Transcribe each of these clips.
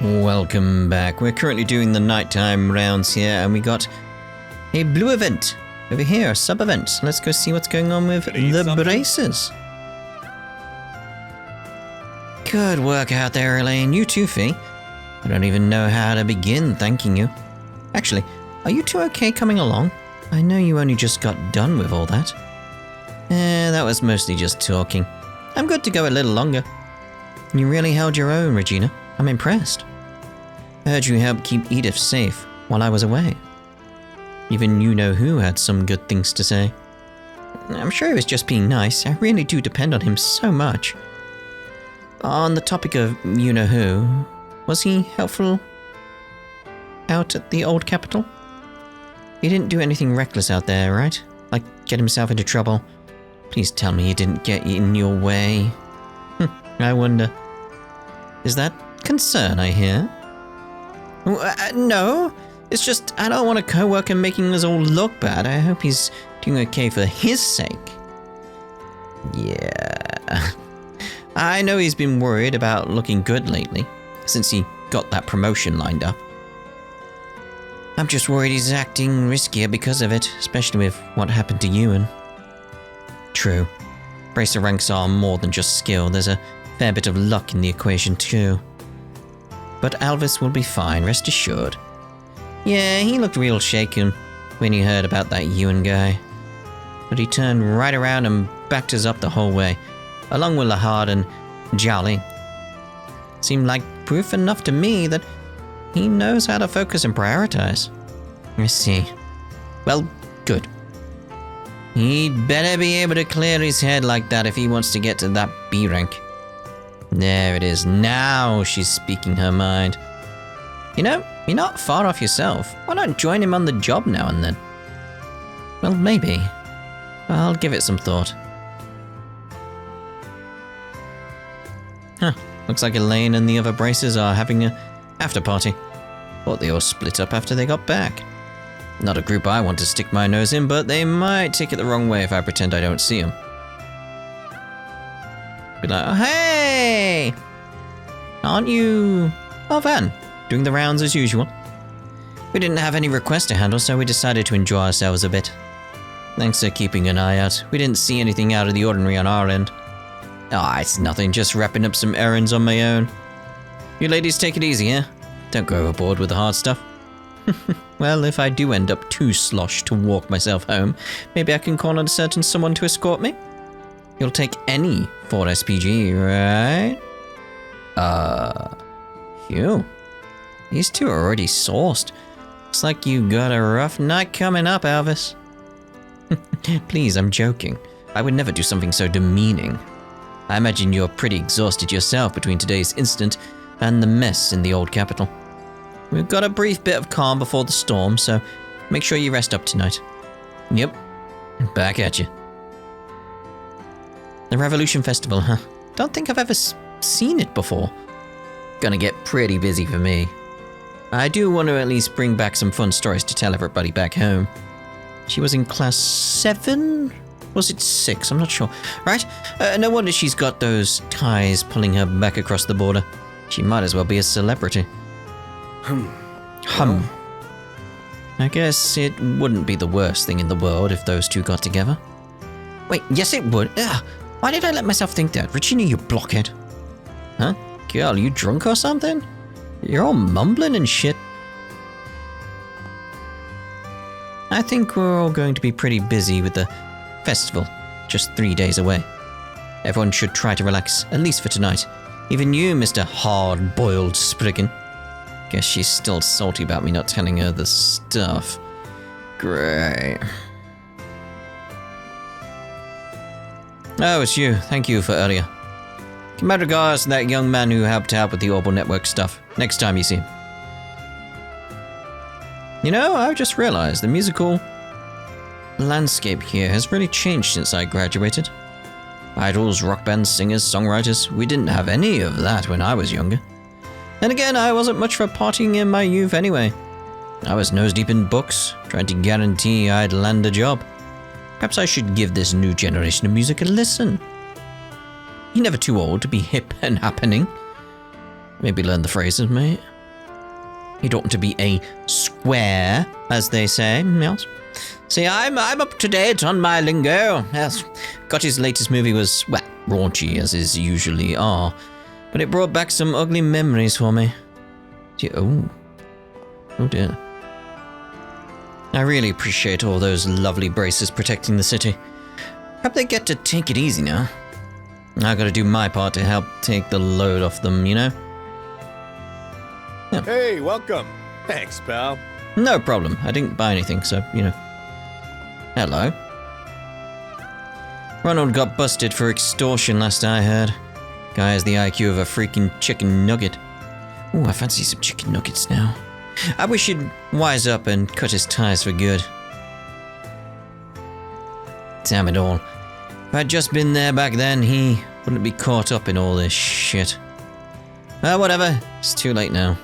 Welcome back. We're currently doing the nighttime rounds here, and we got a blue event over here, a sub-event. Let's go see what's going on with the braces. Good work out there, Elaine. You too, Fee. I don't even know how to begin thanking you. Actually, are you two okay coming along? I know you only just got done with all that. That was mostly just talking. I'm good to go a little longer. You really held your own, Regina. I'm impressed. I heard you helped keep Edith safe while I was away. Even you-know-who had some good things to say. I'm sure he was just being nice. I really do depend on him so much. On the topic of you-know-who, was he helpful out at the old capital? He didn't do anything reckless out there, right? Like get himself into trouble. Please tell me he didn't get in your way. I wonder. Is that concern, I hear? No, it's just I don't want a co-worker making us all look bad. I hope he's doing okay for his sake. Yeah. I know he's been worried about looking good lately, since he got that promotion lined up. I'm just worried he's acting riskier because of it, especially with what happened to Ewan. True. Bracer ranks are more than just skill. There's a fair bit of luck in the equation too. But Alvis will be fine, rest assured. Yeah, he looked real shaken when he heard about that Ewan guy. But he turned right around and backed us up the whole way, along with Lahad and Jolly. Seemed like proof enough to me that he knows how to focus and prioritize. I see. Well, good. He'd better be able to clear his head like that if he wants to get to that B rank. There it is. Now she's speaking her mind. You know, you're not far off yourself. Why not join him on the job now and then? Well, maybe. I'll give it some thought. Huh. Looks like Elaine and the other braces are having a after party. Thought they all split up after they got back. Not a group I want to stick my nose in, but they might take it the wrong way if I pretend I don't see them. Be like, oh, hey! Aren't you... Oh, Van. Doing the rounds as usual. We didn't have any requests to handle, so we decided to enjoy ourselves a bit. Thanks for keeping an eye out. We didn't see anything out of the ordinary on our end. Ah, it's nothing, just wrapping up some errands on my own. You ladies take it easy, eh? Don't go overboard with the hard stuff. Well, if I do end up too sloshed to walk myself home, maybe I can call on a certain someone to escort me? You'll take any Ford SPG, right? Phew. These two are already sourced. Looks like you got a rough night coming up, Alvis. Please, I'm joking. I would never do something so demeaning. I imagine you're pretty exhausted yourself between today's incident and the mess in the old capital. We've got a brief bit of calm before the storm, so make sure you rest up tonight. Yep, back at you. The Revolution Festival, huh? Don't think I've ever seen it before. Gonna get pretty busy for me. I do want to at least bring back some fun stories to tell everybody back home. She was in class 7? Was it 6? I'm not sure. Right? No wonder she's got those ties pulling her back across the border. She might as well be a celebrity. I guess it wouldn't be the worst thing in the world if those two got together. Wait, yes it would. Ugh, why did I let myself think that? Regina, you blockhead. Huh? Girl, you drunk or something? You're all mumbling and shit. I think we're all going to be pretty busy with the festival, just 3 days away. Everyone should try to relax, at least for tonight. Even you, Mr. Hard-Boiled Spriggan. Guess she's still salty about me not telling her the stuff. Great. Oh, it's you. Thank you for earlier. Give my regards to that young man who helped out with the Orbital Network stuff. Next time you see him. You know, I've just realized the musical landscape here has really changed since I graduated. Idols, rock bands, singers, songwriters, we didn't have any of that when I was younger. And again, I wasn't much for partying in my youth anyway. I was nose deep in books, trying to guarantee I'd land a job. Perhaps I should give this new generation of music a listen. You're never too old to be hip and happening. Maybe learn the phrases, mate. You don't want to be a square, as they say. Yes. See, I'm up to date on my lingo. Yes. Gotch's latest movie was, well, raunchy, as is usually are. But it brought back some ugly memories for me. Oh dear. I really appreciate all those lovely braces protecting the city. Hope they get to take it easy now. I gotta do my part to help take the load off them, you know? Yeah. Hey, welcome. Thanks, pal. No problem. I didn't buy anything, so, you know. Hello. Ronald got busted for extortion last I heard. Guy has the IQ of a freaking chicken nugget. Ooh, I fancy some chicken nuggets now. I wish he'd wise up and cut his ties for good. Damn it all. If I'd just been there back then, he wouldn't be caught up in all this shit. Whatever. It's too late now.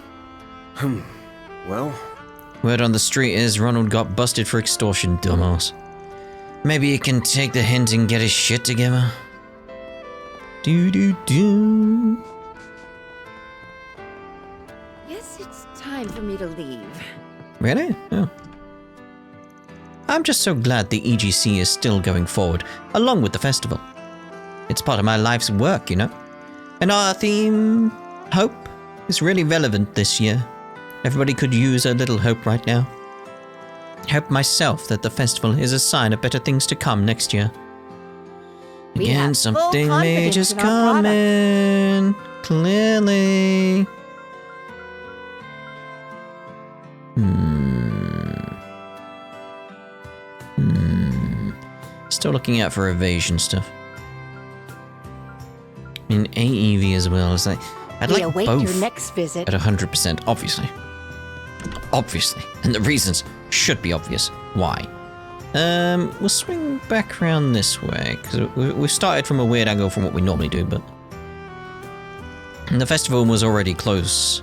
Well? Word on the street is Ronald got busted for extortion, dumbass. Maybe he can take the hint and get his shit together. Do. Guess it's time for me to leave. Really? Oh. I'm just so glad the EGC is still going forward, along with the festival. It's part of my life's work, you know? And our theme, hope, is really relevant this year. Everybody could use a little hope right now. Hope myself that the festival is a sign of better things to come next year. We Again, have full something major's confidence in our coming. Clearly. Still looking out for evasion stuff. In AEV as well. It's like I'd We like await both your next visit. at 100%, obviously. Obviously. And the reasons should be obvious. Why? We'll swing back around this way, because we've started from a weird angle from what we normally do, but... And the festival was already close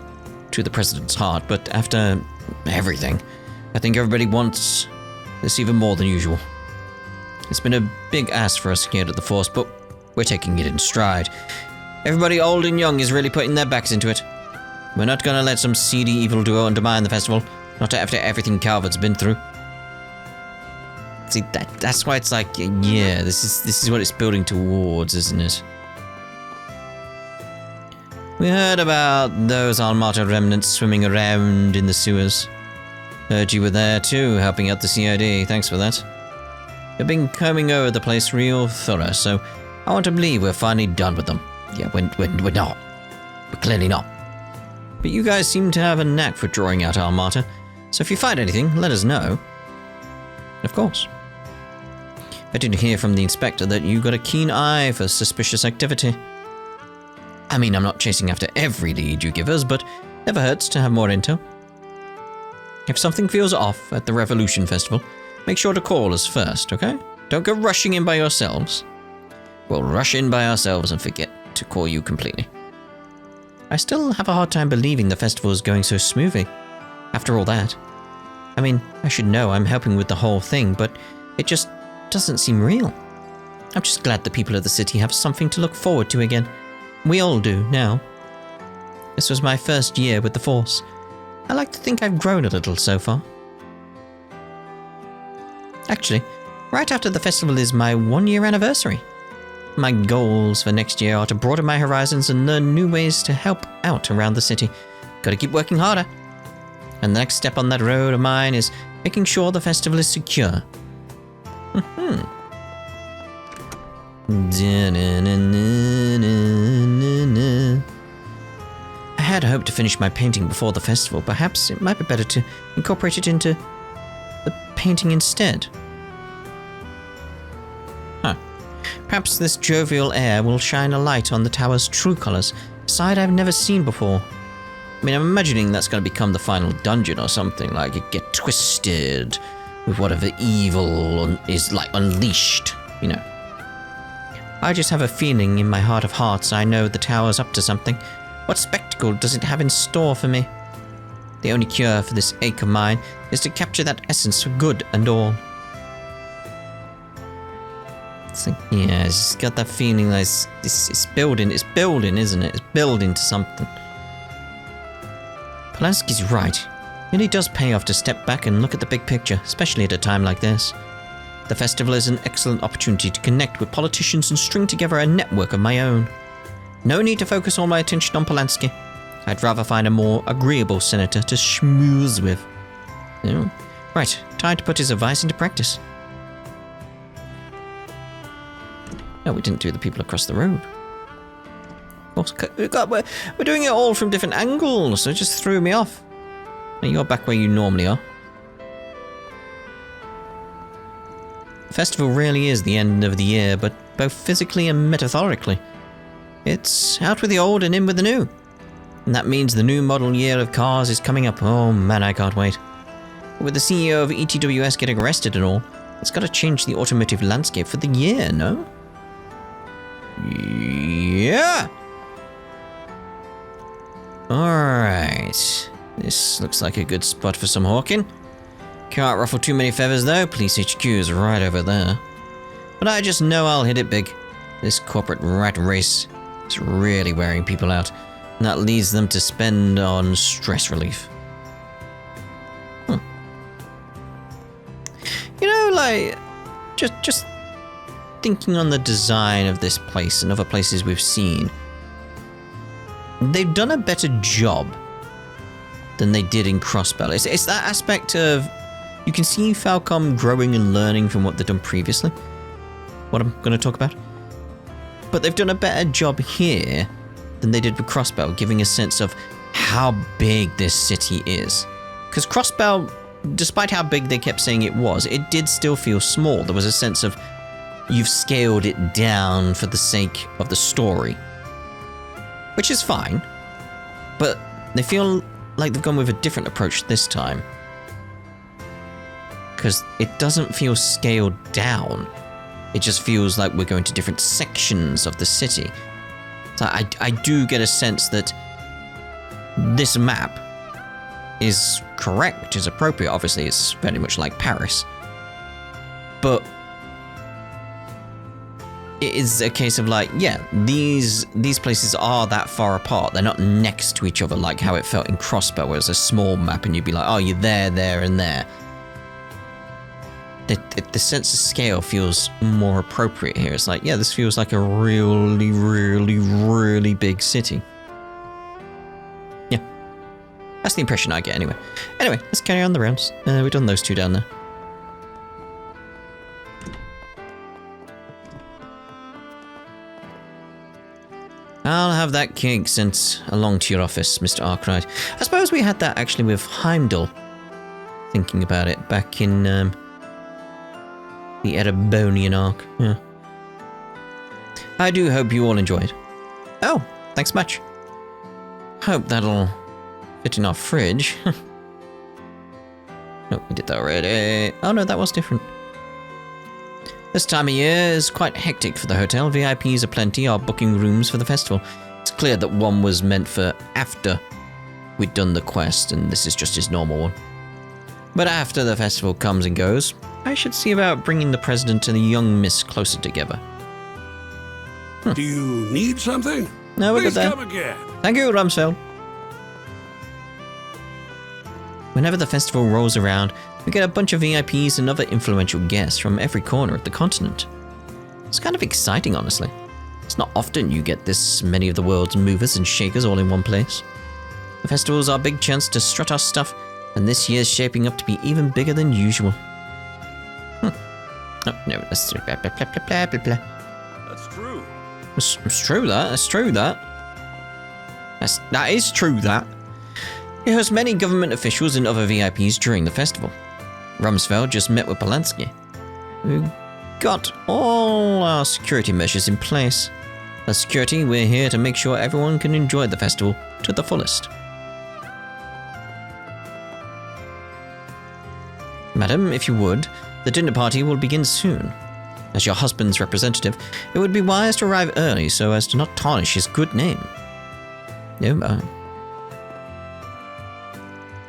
to the President's heart, but after everything, I think everybody wants this even more than usual. It's been a big ask for us here at the Force, but we're taking it in stride. Everybody old and young is really putting their backs into it. We're not gonna let some seedy evildoer undermine the festival, not after everything Calvert's been through. See, that's why it's like, yeah, this is what it's building towards, isn't it? We heard about those Almata remnants swimming around in the sewers. Heard you were there too, helping out the CID. Thanks for that. You've been combing over the place real thorough, so I want to believe we're finally done with them. Yeah, we're not. We're clearly not. But you guys seem to have a knack for drawing out Almata, so if you find anything, let us know. Of course. I did hear from the inspector that you got a keen eye for suspicious activity. I mean, I'm not chasing after every lead you give us, but never hurts to have more intel. If something feels off at the Revolution Festival, make sure to call us first, okay? Don't go rushing in by yourselves. We'll rush in by ourselves and forget to call you completely. I still have a hard time believing the festival is going so smoothly. After all that. I mean, I should know I'm helping with the whole thing, but it just doesn't seem real. I'm just glad the people of the city have something to look forward to again. We all do, now. This was my first year with the Force. I like to think I've grown a little so far. Actually, right after the festival is my 1-year anniversary. My goals for next year are to broaden my horizons and learn new ways to help out around the city. Gotta keep working harder. And the next step on that road of mine is making sure the festival is secure. I had hoped to finish my painting before the festival. Perhaps it might be better to incorporate it into the painting instead. Perhaps this jovial air will shine a light on the tower's true colors, a side I've never seen before. I mean, I'm imagining that's going to become the final dungeon or something, like it get twisted with whatever evil is like unleashed, you know. I just have a feeling in my heart of hearts I know the tower's up to something. What spectacle does it have in store for me? The only cure for this ache of mine is to capture that essence for good and all. It's like, yeah, it's just got that feeling like it's building, isn't it? It's building to something. Polanski's right. It really does pay off to step back and look at the big picture, especially at a time like this. The festival is an excellent opportunity to connect with politicians and string together a network of my own. No need to focus all my attention on Polanski. I'd rather find a more agreeable senator to schmooze with. Oh, right, time to put his advice into practice. No, we didn't do the people across the road. We're doing it all from different angles, so it just threw me off. Now you're back where you normally are. The festival really is the end of the year, but both physically and metaphorically. It's out with the old and in with the new. And that means the new model year of cars is coming up. Oh man, I can't wait. But with the CEO of ETWS getting arrested and all, it's got to change the automotive landscape for the year, no? Yeah! Alright. This looks like a good spot for some hawking. Can't ruffle too many feathers though, police HQ is right over there. But I just know I'll hit it big. This corporate rat race is really wearing people out, and that leads them to spend on stress relief. You know, like, just thinking on the design of this place and other places we've seen, they've done a better job than they did in Crossbell. It's that aspect of, you can see Falcom growing and learning from what they've done previously, what I'm going to talk about. But they've done a better job here than they did with Crossbell, giving a sense of how big this city is. Because Crossbell, despite how big they kept saying it did still feel small. There was a sense of, you've scaled it down for the sake of the story. Which is fine, but they feel like they've gone with a different approach this time. Because it doesn't feel scaled down. It just feels like we're going to different sections of the city. So I do get a sense that this map is correct, is appropriate. Obviously, it's very much like Paris. But it is a case of like, yeah, these places are that far apart. They're not next to each other like how it felt in Crossbell, where it was a small map and you'd be like, oh, you're there, and there. The sense of scale feels more appropriate here. It's like, yeah, this feels like a really, really, really big city. Yeah. That's the impression I get anyway. Anyway, let's carry on the rounds. We've done those two down there. I'll have that cake sent along to your office, Mr. Arkwright. I suppose we had that actually with Heimdall. Thinking about it, back in the Erebonian arc. Yeah. I do hope you all enjoyed. Oh, thanks much. Hope that'll fit in our fridge. No, we did that already. Oh no, that was different. This time of year is quite hectic for the hotel. VIPs aplenty are booking rooms for the festival. It's clear that one was meant for after we'd done the quest, and this is just his normal one. But after the festival comes and goes, I should see about bringing the president and the young miss closer together. Do you need something? No, we're good Please there. come again. Thank you, Rumsfeld. Whenever the festival rolls around, we get a bunch of VIPs and other influential guests from every corner of the continent. It's kind of exciting, honestly. It's not often you get this many of the world's movers and shakers all in one place. The festival's our big chance to strut our stuff, and this year's shaping up to be even bigger than usual. Oh, no, that's blah, blah, blah, blah, blah, blah. That's true. It's true that. That's true that. That is true that. It hosts many government officials and other VIPs during the festival. Rumsfeld just met with Polanski, who got all our security measures in place. As security, we're here to make sure everyone can enjoy the festival to the fullest. Madam, if you would, the dinner party will begin soon. As your husband's representative, it would be wise to arrive early so as to not tarnish his good name. No,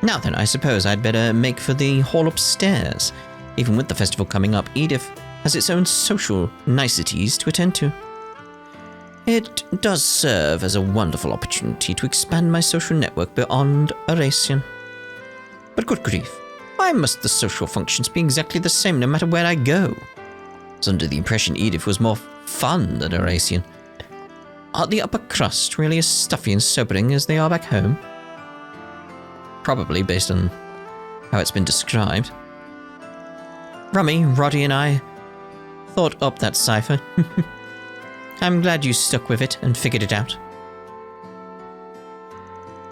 Now then, I suppose I'd better make for the hall upstairs. Even with the festival coming up, Edith has its own social niceties to attend to. It does serve as a wonderful opportunity to expand my social network beyond Arasian. But good grief, why must the social functions be exactly the same no matter where I go? I was under the impression Edith was more fun than Arasian. Are the upper crust really as stuffy and sobering as they are back home? Probably based on how it's been described. Rummy, Roddy and I thought up that cipher. I'm glad you stuck with it and figured it out.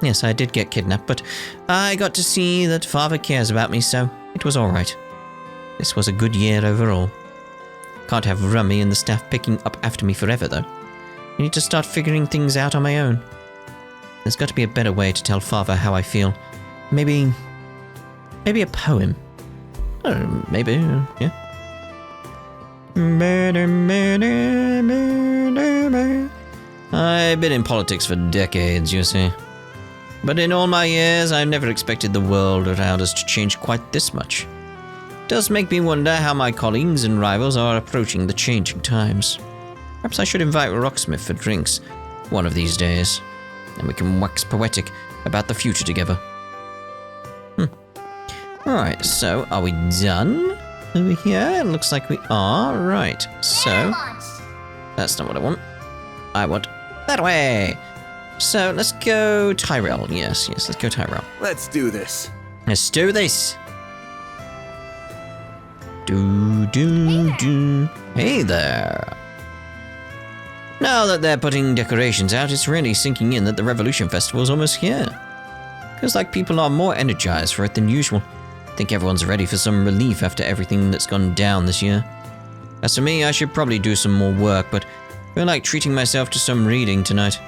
Yes, I did get kidnapped, but I got to see that Father cares about me, so it was alright. This was a good year overall. Can't have Rummy and the staff picking up after me forever, though. I need to start figuring things out on my own. There's got to be a better way to tell Father how I feel. Maybe a poem. Or maybe, yeah. I've been in politics for decades, you see. But in all my years, I've never expected the world around us to change quite this much. It does make me wonder how my colleagues and rivals are approaching the changing times. Perhaps I should invite Rocksmith for drinks one of these days, and we can wax poetic about the future together. Alright, so are we done over here? It looks like we are. Right, so that's not what I want. I want that way. So let's go Tyrelll. Yes, let's go Tyrelll. Let's do this. Let's do this. Do. Hey there. Now that they're putting decorations out, it's really sinking in that the Revolution Festival is almost here. Feels like people are more energized for it than usual. I think everyone's ready for some relief after everything that's gone down this year. As for me, I should probably do some more work, but I feel like treating myself to some reading tonight.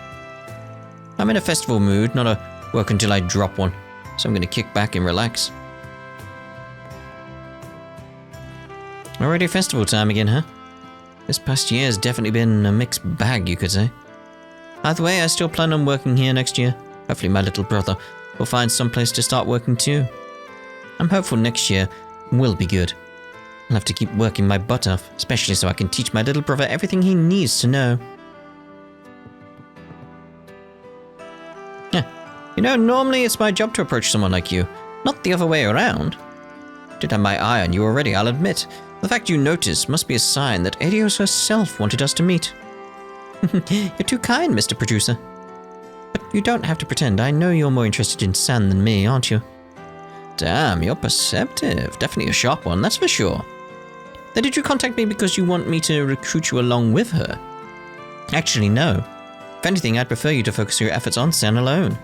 I'm in a festival mood, not a work until I drop one, so I'm going to kick back and relax. Already festival time again, huh? This past year has definitely been a mixed bag, you could say. Either way, I still plan on working here next year. Hopefully my little brother will find some place to start working too. I'm hopeful next year will be good. I'll have to keep working my butt off, especially so I can teach my little brother everything he needs to know. You know, normally it's my job to approach someone like you, not the other way around. Did have my eye on you already, I'll admit. The fact you noticed must be a sign that Adios herself wanted us to meet. You're too kind, Mr. Producer. But you don't have to pretend. I know you're more interested in San than me, aren't you? Damn, you're perceptive. Definitely a sharp one, that's for sure. Then did you contact me because you want me to recruit you along with her? Actually, no. If anything, I'd prefer you to focus your efforts on San alone.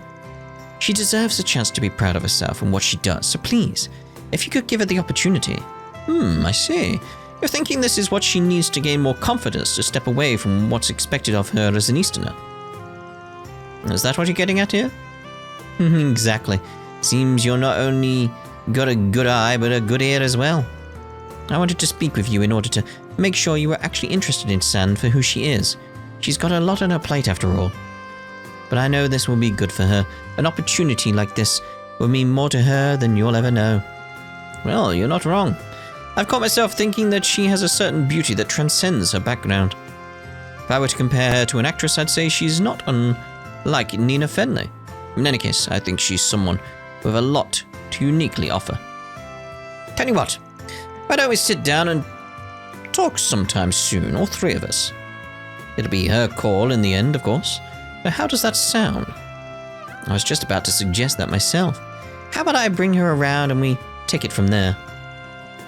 She deserves a chance to be proud of herself and what she does, so please, if you could give her the opportunity. I see. You're thinking this is what she needs to gain more confidence to step away from what's expected of her as an Easterner. Is that what you're getting at here? Exactly. Seems you're not only got a good eye, but a good ear as well. I wanted to speak with you in order to make sure you were actually interested in San for who she is. She's got a lot on her plate after all. But I know this will be good for her. An opportunity like this will mean more to her than you'll ever know. Well, you're not wrong. I've caught myself thinking that she has a certain beauty that transcends her background. If I were to compare her to an actress, I'd say she's not unlike Nina Fenley. In any case, I think she's someone with a lot to uniquely offer. Tell you what, why don't we sit down and talk sometime soon, all three of us? It'll be her call in the end, of course. But how does that sound? I was just about to suggest that myself. How about I bring her around and we take it from there?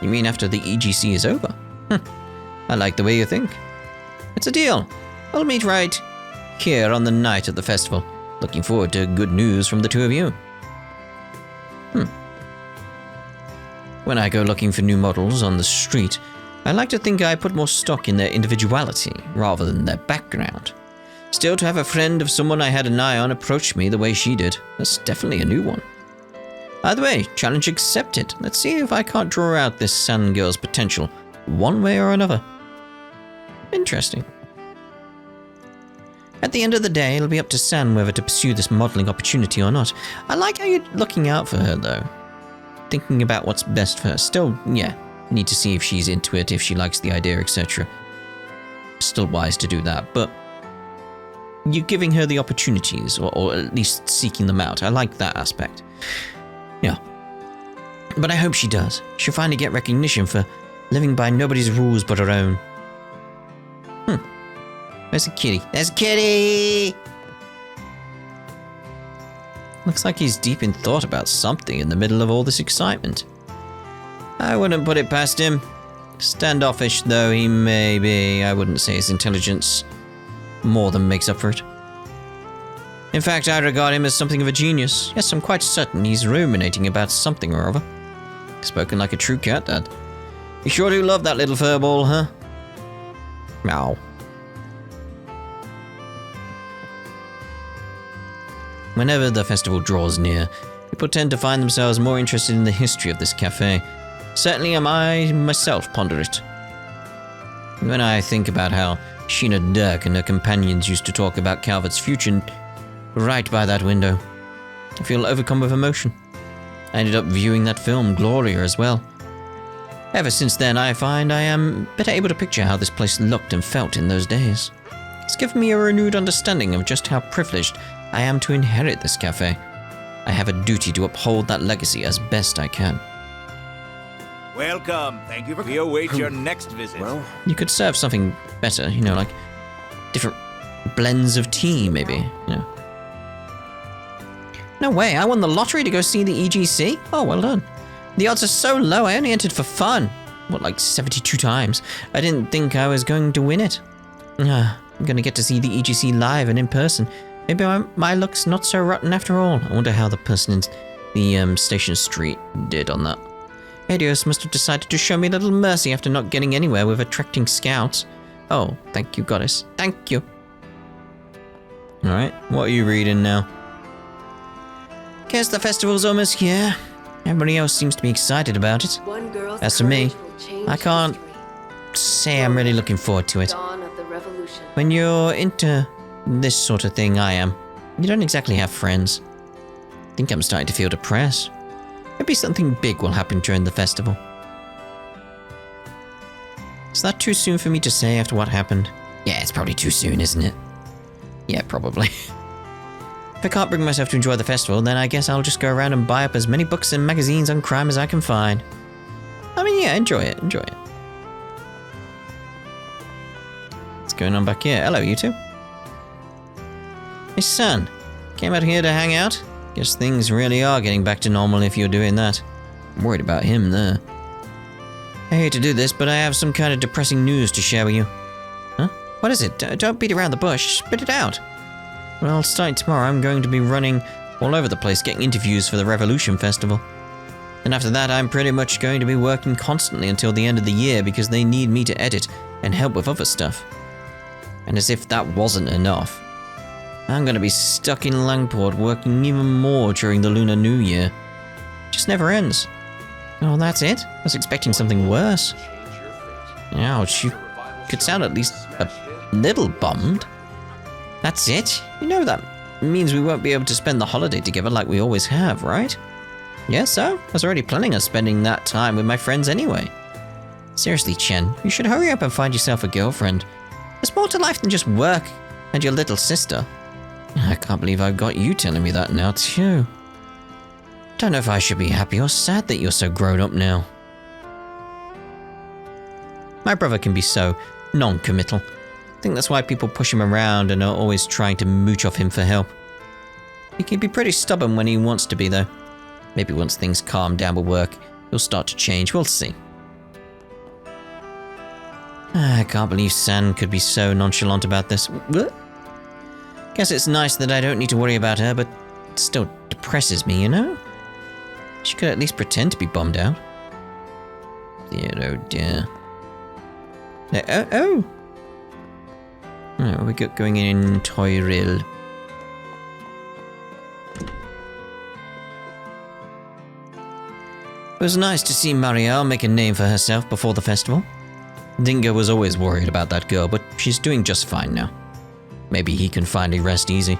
You mean after the EGC is over? I like the way you think. It's a deal. We'll meet right here on the night of the festival. Looking forward to good news from the two of you. When I go looking for new models on the street, I like to think I put more stock in their individuality rather than their background. Still, to have a friend of someone I had an eye on approach me the way she did, that's definitely a new one. Either way, challenge accepted. Let's see if I can't draw out this San girl's potential, one way or another. Interesting. At the end of the day, it'll be up to San whether to pursue this modeling opportunity or not. I like how you're looking out for her, though. Thinking about what's best for her. Still, yeah, need to see if she's into it, if she likes the idea, etc. Still wise to do that, but you're giving her the opportunities, or at least seeking them out. I like that aspect. Yeah. But I hope she does. She'll finally get recognition for living by nobody's rules but her own. Where's the kitty? There's a kitty! Looks like he's deep in thought about something in the middle of all this excitement. I wouldn't put it past him. Standoffish though he may be, I wouldn't say his intelligence more than makes up for it. In fact, I regard him as something of a genius. Yes, I'm quite certain he's ruminating about something or other. Spoken like a true cat, Dad. You sure do love that little furball, huh? Meow. Whenever the festival draws near, people tend to find themselves more interested in the history of this cafe. Certainly I myself ponder it. When I think about how Sheena Dirk and her companions used to talk about Calvert's future right by that window, I feel overcome with emotion. I ended up viewing that film, Gloria, as well. Ever since then, I find I am better able to picture how this place looked and felt in those days. It's given me a renewed understanding of just how privileged I am to inherit this cafe. I have a duty to uphold that legacy as best I can. Welcome. Thank you for. We await your next visit. Well, You could serve something better, you know, like different blends of tea, maybe, you know. No way, I won the lottery to go see the EGC? Oh, well done. The odds are so low, I only entered for fun. What, like 72 times? I didn't think I was going to win it. I'm gonna get to see the EGC live and in person. Maybe my luck's not so rotten after all. I wonder how the person in the Station Street did on that. Adios must have decided to show me a little mercy after not getting anywhere with attracting scouts. Oh, thank you, goddess. Thank you. Alright, what are you reading now? Guess the festival's almost here. Everybody else seems to be excited about it. As for me, I can't say I'm really looking forward to it. When you're into this sort of thing, I am. You don't exactly have friends. I think I'm starting to feel depressed. Maybe something big will happen during the festival. Is that too soon for me to say after what happened? Yeah, it's probably too soon, isn't it? Yeah, probably. If I can't bring myself to enjoy the festival, then I guess I'll just go around and buy up as many books and magazines on crime as I can find. I mean, yeah, enjoy it, enjoy it. What's going on back here? Hello, you two. Hey, son. Came out here to hang out? Guess things really are getting back to normal if you're doing that. I'm worried about him there. I hate to do this, but I have some kind of depressing news to share with you. Huh? What is it? Don't beat around the bush. Spit it out. Well, starting tomorrow, I'm going to be running all over the place getting interviews for the Revolution Festival. And after that, I'm pretty much going to be working constantly until the end of the year because they need me to edit and help with other stuff. And as if that wasn't enough, I'm going to be stuck in Langport working even more during the Lunar New Year. It just never ends. Oh, that's it? I was expecting something worse. Ouch, you could sound at least a little bummed. That's it? You know that means we won't be able to spend the holiday together like we always have, right? Yeah, so? I was already planning on spending that time with my friends anyway. Seriously, Chen, you should hurry up and find yourself a girlfriend. There's more to life than just work and your little sister. I can't believe I've got you telling me that now, too. Don't know if I should be happy or sad that you're so grown up now. My brother can be so non-committal. I think that's why people push him around and are always trying to mooch off him for help. He can be pretty stubborn when he wants to be, though. Maybe once things calm down with work, he'll start to change. We'll see. I can't believe San could be so nonchalant about this. Guess it's nice that I don't need to worry about her, but it still depresses me, you know? She could at least pretend to be bummed out. Dear, oh dear. Oh! Oh, we got going in Tyrelll. It was nice to see Marielle make a name for herself before the festival. Dingo was always worried about that girl, but she's doing just fine now. Maybe he can finally rest easy.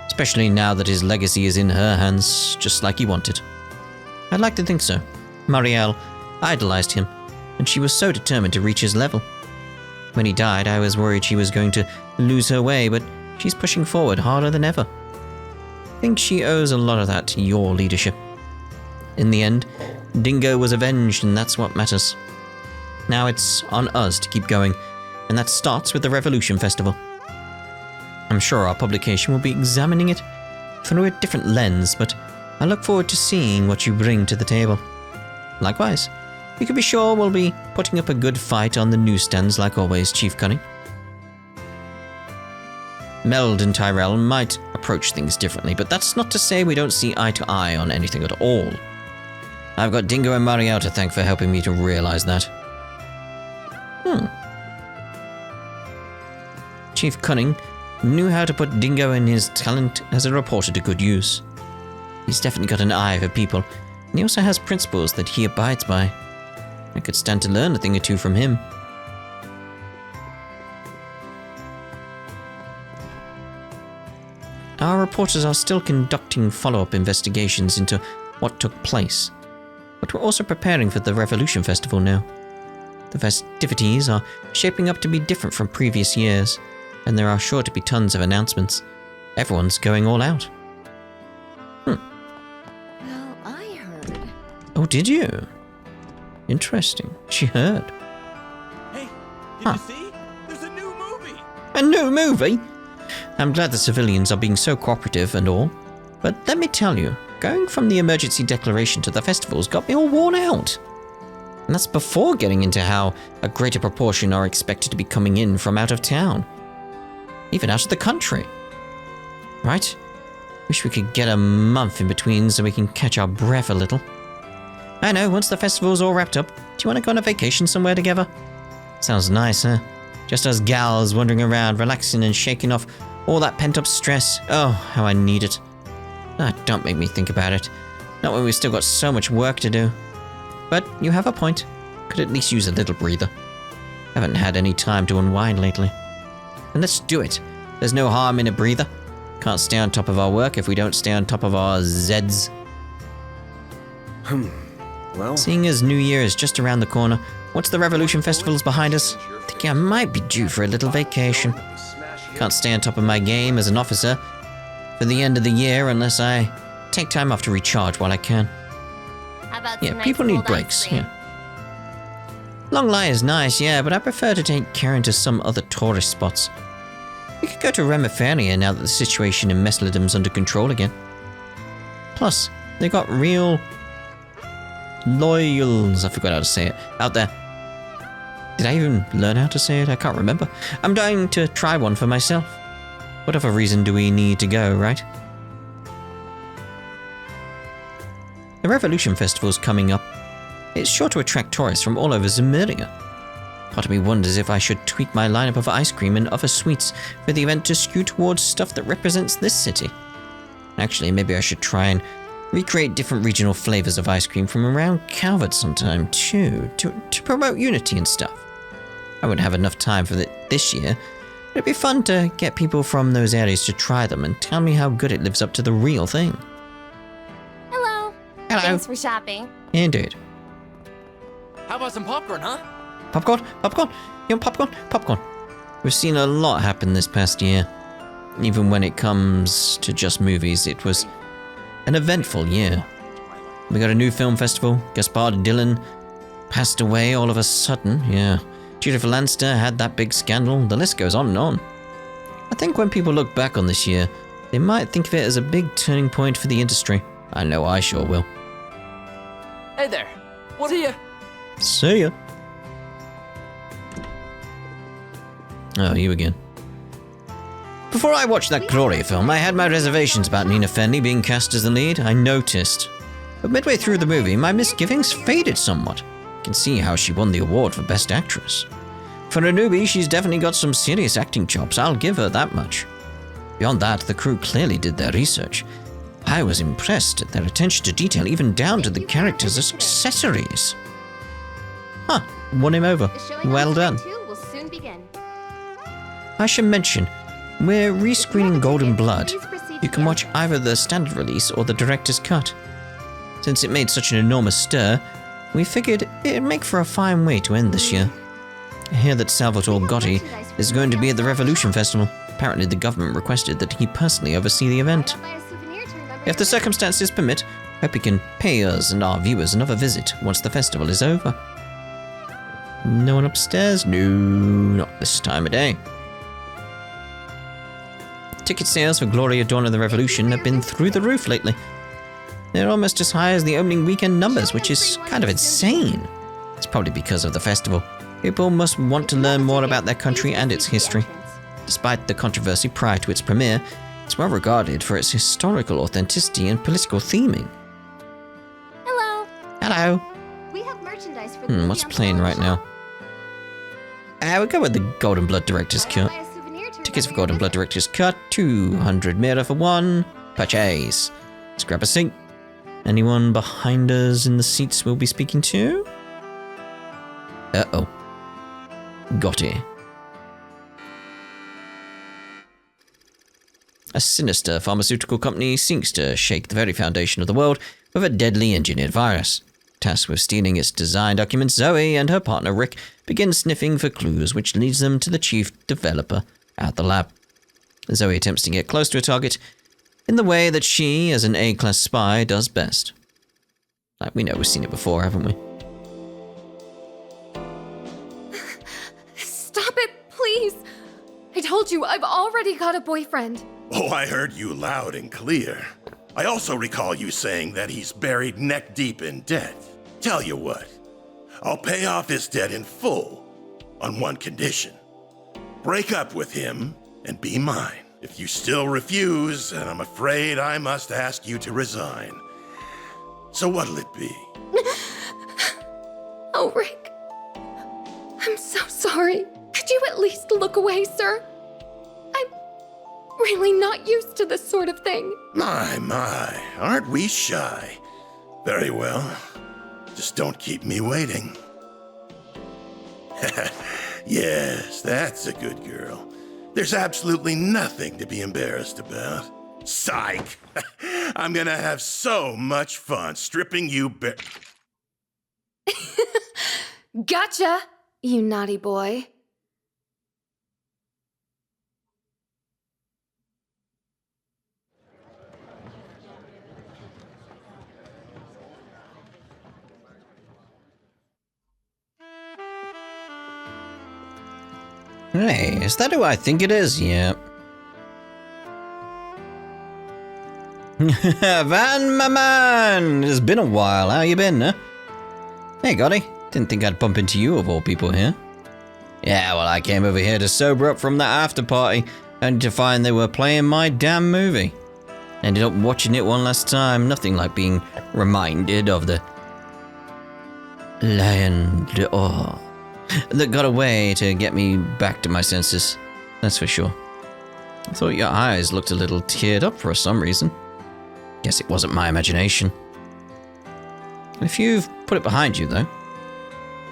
Especially now that his legacy is in her hands, just like he wanted. I'd like to think so. Marielle idolized him, and she was so determined to reach his level. When he died, I was worried she was going to lose her way, but she's pushing forward harder than ever. I think she owes a lot of that to your leadership. In the end, Dingo was avenged, and that's what matters. Now it's on us to keep going, and that starts with the Revolution Festival. I'm sure our publication will be examining it through a different lens, but I look forward to seeing what you bring to the table. Likewise, you can be sure we'll be putting up a good fight on the newsstands like always, Chief Cunning. Meld and Tyrelll might approach things differently, but that's not to say we don't see eye to eye on anything at all. I've got Dingo and Marielle to thank for helping me to realize that. Chief Cunning knew how to put Dingo and his talent as a reporter to good use. He's definitely got an eye for people, and he also has principles that he abides by. I could stand to learn a thing or two from him. Our reporters are still conducting follow-up investigations into what took place, but we're also preparing for the Revolution Festival now. The festivities are shaping up to be different from previous years, and there are sure to be tons of announcements. Everyone's going all out. Well, I heard. Oh, did you? Interesting. She heard. Hey, did you see? There's a new movie! A new movie? I'm glad the civilians are being so cooperative and all, but let me tell you, going from the emergency declaration to the festivals got me all worn out. And that's before getting into how a greater proportion are expected to be coming in from out of town. Even out of the country. Right? Wish we could get a month in between so we can catch our breath a little. I know, once the festival's all wrapped up, do you want to go on a vacation somewhere together? Sounds nice, huh? Just us gals wandering around, relaxing and shaking off all that pent-up stress. Oh, how I need it. Ah, don't make me think about it. Not when we've still got so much work to do. But you have a point. Could at least use a little breather. Haven't had any time to unwind lately. And let's do it. There's no harm in a breather. Can't stay on top of our work if we don't stay on top of our Zeds. Well, Seeing as New Year is just around the corner, once the Revolution Festival's behind us, thinking I might be due for a little vacation. Can't stay on top of my game as an officer for the end of the year unless I take time off to recharge while I can. How about Yeah, some people nice need cold breaks, ice cream? yeah. Long Lie is nice, yeah, but I prefer to take Karen to some other tourist spots. We could go to Remiferia now that the situation in Mesledum's under control again. Plus, they got real loyals, I forgot how to say it, out there. Did I even learn how to say it? I can't remember. I'm dying to try one for myself. What other reason do we need to go, right? The Revolution Festival's coming up. It's sure to attract tourists from all over Zemuria. Part of me wonders if I should tweak my lineup of ice cream and other sweets for the event to skew towards stuff that represents this city. Actually, maybe I should try and recreate different regional flavors of ice cream from around Calvert sometime too, to promote unity and stuff. I wouldn't have enough time for it this year, but it'd be fun to get people from those areas to try them and tell me how good it lives up to the real thing. Hello. Hello. Thanks for shopping. Indeed. How about some popcorn, huh? Popcorn? Popcorn? You want popcorn? Popcorn. We've seen a lot happen this past year. Even when it comes to just movies, it was an eventful year. We got a new film festival. Gaspard Dillon passed away all of a sudden, yeah. Judith Lanster had that big scandal. The list goes on and on. I think when people look back on this year, they might think of it as a big turning point for the industry. I know I sure will. Hey there. What are you? See ya. Oh, you again. Before I watched that Gloria film, I had my reservations about Nina Fenley being cast as the lead. I noticed. But midway through the movie, my misgivings faded somewhat. You can see how she won the award for Best Actress. For a newbie, she's definitely got some serious acting chops, I'll give her that much. Beyond that, the crew clearly did their research. I was impressed at their attention to detail, even down to the characters as accessories. Huh, won him over. The showing Well on done. Sky 2 will soon begin. I should mention, we're rescreening Golden Blood. Please proceed You to can the watch either the standard release or the director's cut. Since it made such an enormous stir, we figured it'd make for a fine way to end this year. I hear that Salvatore Gotti is going to be at the Revolution Festival. Apparently the government requested that he personally oversee the event. Why not buy a souvenir to remember If the circumstances permit, hope he can pay us and our viewers another visit once the festival is over. No one upstairs? No, not this time of day. Ticket sales for Gloria Dawn of the Revolution have been through the roof lately. They're almost as high as the opening weekend numbers, which is kind of insane. It's probably because of the festival. People must want to learn more about their country and its history. Despite the controversy prior to its premiere, it's well regarded for its historical authenticity and political theming. Hello. Hello. We have merchandise for the What's playing right now? We'll go with the Golden Blood Director's Cut. Tickets for Golden Blood Director's Cut, 200 mira for one. Purchase. Let's grab a seat. Anyone behind us in the seats we'll be speaking to? Uh-oh. Got it. A sinister pharmaceutical company seeks to shake the very foundation of the world with a deadly engineered virus. Tasked with stealing its design documents, Zoe and her partner Rick begin sniffing for clues, which leads them to the chief developer at the lab. Zoe attempts to get close to a target in the way that she, as an A-class spy, does best. Like we know, we've seen it before, haven't we? Stop it, please. I told you, I've already got a boyfriend. Oh, I heard you loud and clear. I also recall you saying that he's buried neck deep in debt. Tell you what, I'll pay off his debt in full on one condition. Break up with him and be mine. If you still refuse, then I'm afraid I must ask you to resign. So what'll it be? Oh, Rick. I'm so sorry. Could you at least look away, sir? I'm really not used to this sort of thing. My, aren't we shy? Very well. Just don't keep me waiting. Yes, that's a good girl. There's absolutely nothing to be embarrassed about. Psych! I'm gonna have so much fun stripping you bare. Gotcha, you naughty boy. Hey, is that who I think it is? Yeah. Van, my man! It's been a while. How you been, huh? Hey, Gotti. Didn't think I'd bump into you of all people here. Yeah, well, I came over here to sober up from that after party, only to find they were playing my damn movie. Ended up watching it one last time. Nothing like being reminded of the Lion d'Or that got away to get me back to my senses. That's for sure. I thought your eyes looked a little teared up for some reason. Guess it wasn't my imagination. If you've put it behind you, though,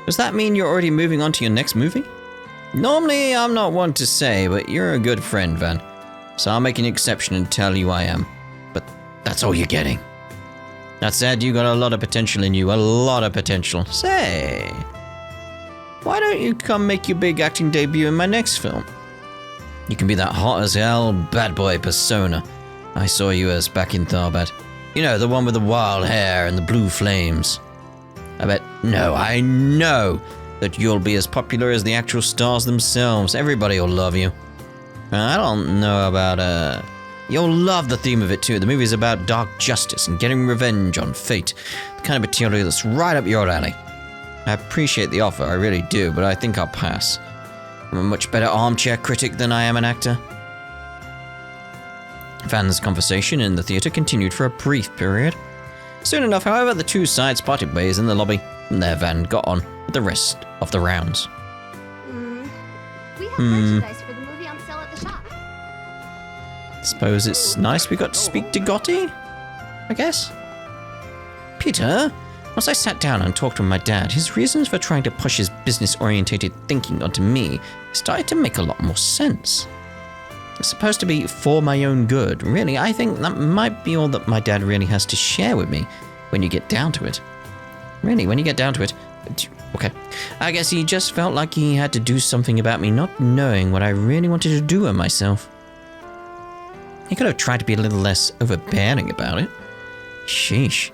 does that mean you're already moving on to your next movie? Normally, I'm not one to say, but you're a good friend, Van. So I'll make an exception and tell you I am. But that's all you're getting. That said, you got a lot of potential in you, a lot of potential. Say, why don't you come make your big acting debut in my next film? You can be that hot as hell bad boy persona I saw you as back in Tharbad. You know, the one with the wild hair and the blue flames. I know that you'll be as popular as the actual stars themselves. Everybody will love you. I don't know about, you'll love the theme of it too. The movie's about dark justice and getting revenge on fate. The kind of material that's right up your alley. I appreciate the offer, I really do, but I think I'll pass. I'm a much better armchair critic than I am an actor. Van's conversation in the theatre continued for a brief period. Soon enough, however, the two sides parted ways in the lobby, and there Van got on with the rest of the rounds. We have merchandise for the movie on sale at the shop. Suppose it's nice we got to speak to Gotti, I guess. Peter, once I sat down and talked with my dad, his reasons for trying to push his business-orientated thinking onto me started to make a lot more sense. It's supposed to be for my own good. Really, I think that might be all that my dad really has to share with me when you get down to it. Really, when you get down to it. Okay. I guess he just felt like he had to do something about me not knowing what I really wanted to do with myself. He could have tried to be a little less overbearing about it. Sheesh.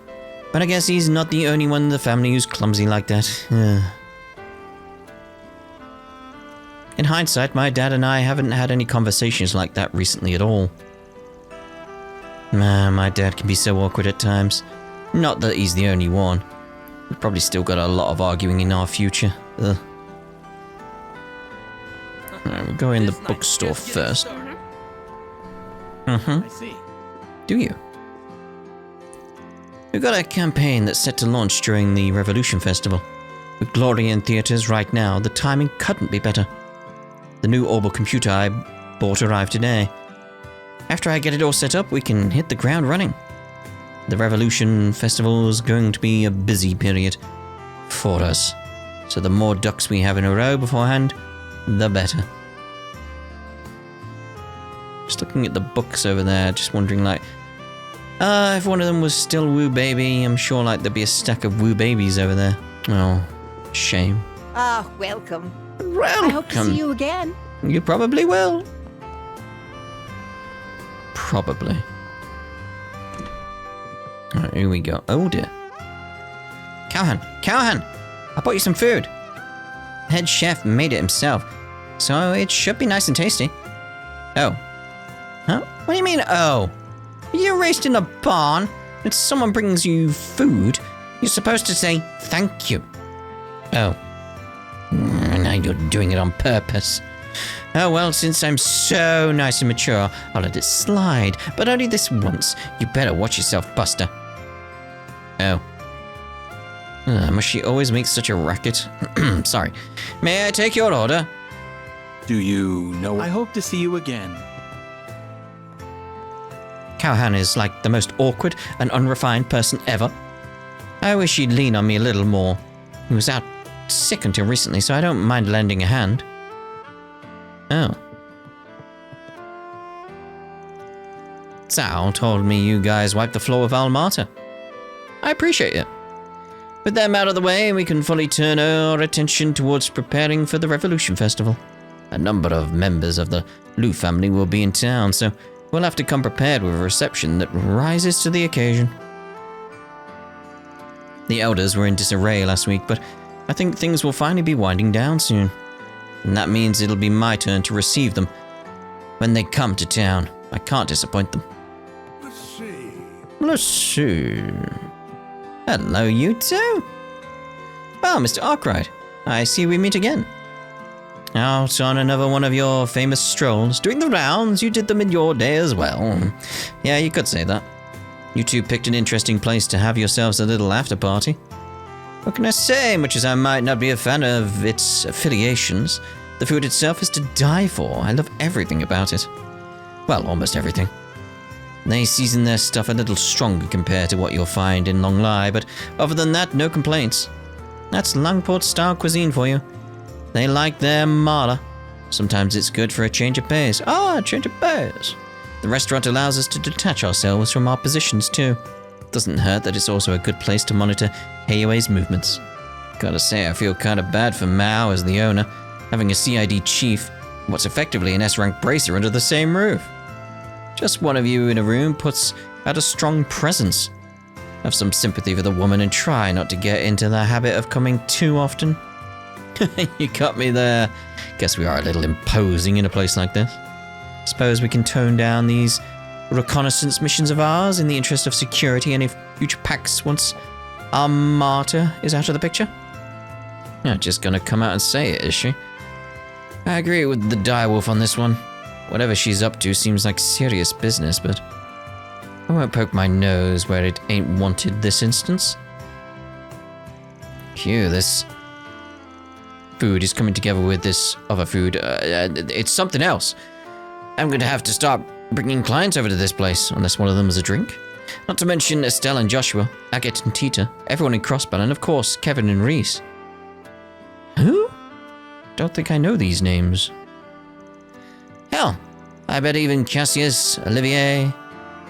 But I guess he's not the only one in the family who's clumsy like that. In hindsight, my dad and I haven't had any conversations like that recently at all. Man, my dad can be so awkward at times. Not that he's the only one. We've probably still got a lot of arguing in our future. Ugh. Alright, we'll go in the bookstore first. I see. Do you? We've got a campaign that's set to launch during the Revolution Festival. With Glory in theaters right now, the timing couldn't be better. The new Orbital computer I bought arrived today. After I get it all set up, we can hit the ground running. The Revolution Festival is going to be a busy period for us. So the more ducks we have in a row beforehand, the better. Just looking at the books over there, just wondering like, if one of them was still Woo Baby, I'm sure like there'd be a stack of Woo Babies over there. Oh, shame. Ah, welcome. Welcome. I hope to see you again. You probably will. Probably. Alright, here we go. Oh dear. Cowhan! Cowhan! I bought you some food. The head chef made it himself, so it should be nice and tasty. Oh. Huh? What do you mean, oh? Are you raised in a barn? If someone brings you food, you're supposed to say thank you. Oh. Now you're doing it on purpose. Oh well, since I'm so nice and mature, I'll let it slide. But only this once. You better watch yourself, Buster. Oh. Must she always make such a racket? Sorry. May I take your order? Do you know? I hope to see you again. Cowhan is like the most awkward and unrefined person ever. I wish he'd lean on me a little more. He was out sick until recently, so I don't mind lending a hand. Oh. Sal told me you guys wiped the floor with Almata. I appreciate it. With them out of the way, we can fully turn our attention towards preparing for the Revolution Festival. A number of members of the Liu family will be in town, so we'll have to come prepared with a reception that rises to the occasion. The elders were in disarray last week, but I think things will finally be winding down soon. And that means it'll be my turn to receive them when they come to town. I can't disappoint them. Let's see. Let's see. Hello, you two. Well, Mr. Arkwright, I see we meet again. Out on another one of your famous strolls, doing the rounds. You did them in your day as well. Yeah, you could say that. You two picked an interesting place to have yourselves a little after party. What can I say? Much as I might not be a fan of its affiliations, the food itself is to die for. I love everything about it. Well, almost everything. They season their stuff a little stronger compared to what you'll find in Long Lai, but other than that, no complaints. That's Langport-style cuisine for you. They like their mala. Sometimes it's good for a change of pace. Ah, change of pace. The restaurant allows us to detach ourselves from our positions too. Doesn't hurt that it's also a good place to monitor Heiyue's movements. Gotta say, I feel kinda bad for Mao as the owner, having a CID chief, what's effectively an S-rank bracer under the same roof. Just one of you in a room puts out a strong presence. Have some sympathy for the woman and try not to get into the habit of coming too often. You got me there. Guess we are a little imposing in a place like this. Suppose we can tone down these reconnaissance missions of ours in the interest of security and if future packs once our martyr is out of the picture? Not just gonna come out and say it, is she? I agree with the direwolf on this one. Whatever she's up to seems like serious business, but I won't poke my nose where it ain't wanted this instance. Phew, this food is coming together with this other food. It's something else. I'm going to have to start bringing clients over to this place, unless one of them is a drink. Not to mention Estelle and Joshua, Agate and Tita, everyone in Crossbell, and of course, Kevin and Reese. Who? Don't think I know these names. Hell, I bet even Cassius, Olivier,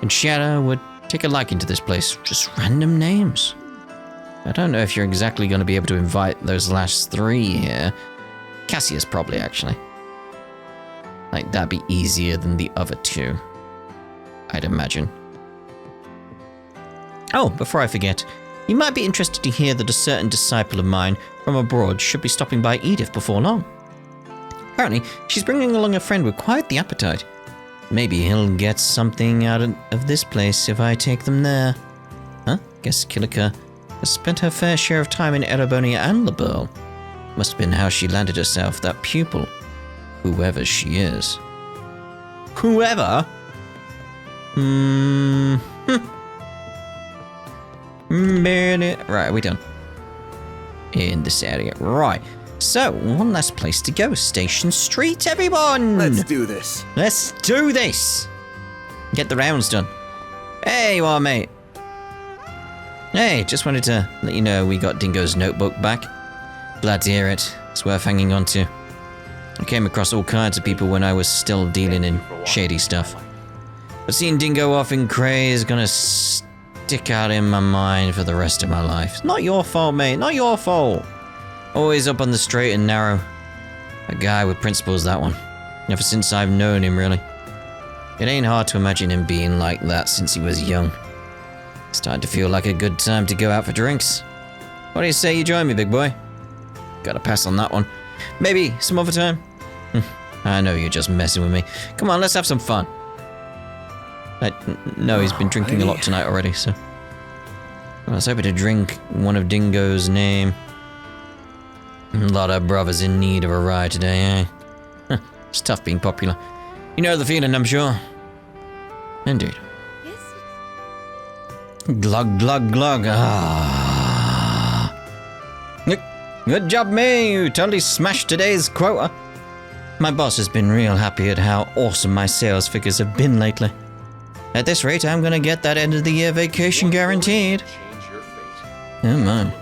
and Shara would take a liking to this place. Just random names. I don't know if you're exactly going to be able to invite those last three here. Cassius probably, actually. Like, that'd be easier than the other two. I'd imagine. Oh, before I forget, you might be interested to hear that a certain disciple of mine from abroad should be stopping by Edith before long. Apparently, she's bringing along a friend with quite the appetite. Maybe he'll get something out of this place if I take them there. Huh? Guess Kilika has spent her fair share of time in Erebonia and Laburl. Must have been how she landed herself that pupil. Whoever she is. Whoever? Right, are we done? In this area. Right. So, one last place to go. Station Street, everyone! Let's do this. Let's do this! Get the rounds done. Hey, you are, mate. Hey, just wanted to let you know we got Dingo's notebook back. Glad to hear it. It's worth hanging on to. I came across all kinds of people when I was still dealing in shady stuff. But seeing Dingo off in Cray is gonna stick out in my mind for the rest of my life. It's not your fault, mate. Not your fault. Always up on the straight and narrow. A guy with principles, that one. Ever since I've known him, really. It ain't hard to imagine him being like that since he was young. It's starting to feel like a good time to go out for drinks. What do you say you join me, big boy? Gotta pass on that one. Maybe some other time? I know you're just messing with me. Come on, let's have some fun. No, he's been drinking a lot tonight already, so... I was hoping to drink one of Dingo's name. A lot of brothers in need of a ride today, eh? It's tough being popular. You know the feeling, I'm sure. Indeed. Glug, glug, glug. Ah. Good job, me. You totally smashed today's quota. My boss has been real happy at how awesome my sales figures have been lately. At this rate, I'm gonna get that end of the year vacation guaranteed. Oh my.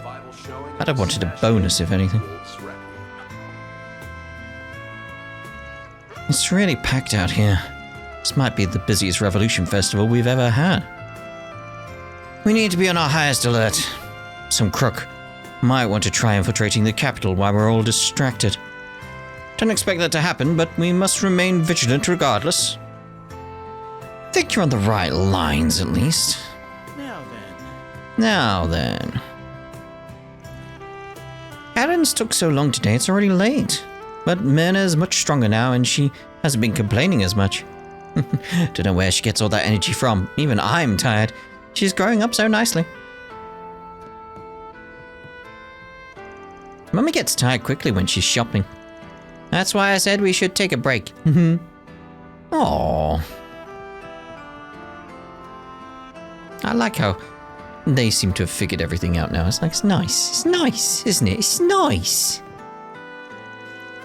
I'd have wanted a bonus, if anything. It's really packed out here. This might be the busiest Revolution Festival we've ever had. We need to be on our highest alert. Some crook might want to try infiltrating the capital while we're all distracted. Don't expect that to happen, but we must remain vigilant regardless. I think you're on the right lines, at least. Now then. Karen's took so long today, it's already late. But Myrna's much stronger now, and she hasn't been complaining as much. Don't know where she gets all that energy from. Even I'm tired. She's growing up so nicely. Mummy gets tired quickly when she's shopping. That's why I said we should take a break. Aww. I like how they seem to have figured everything out now. It's like, it's nice. It's nice, isn't it? It's nice.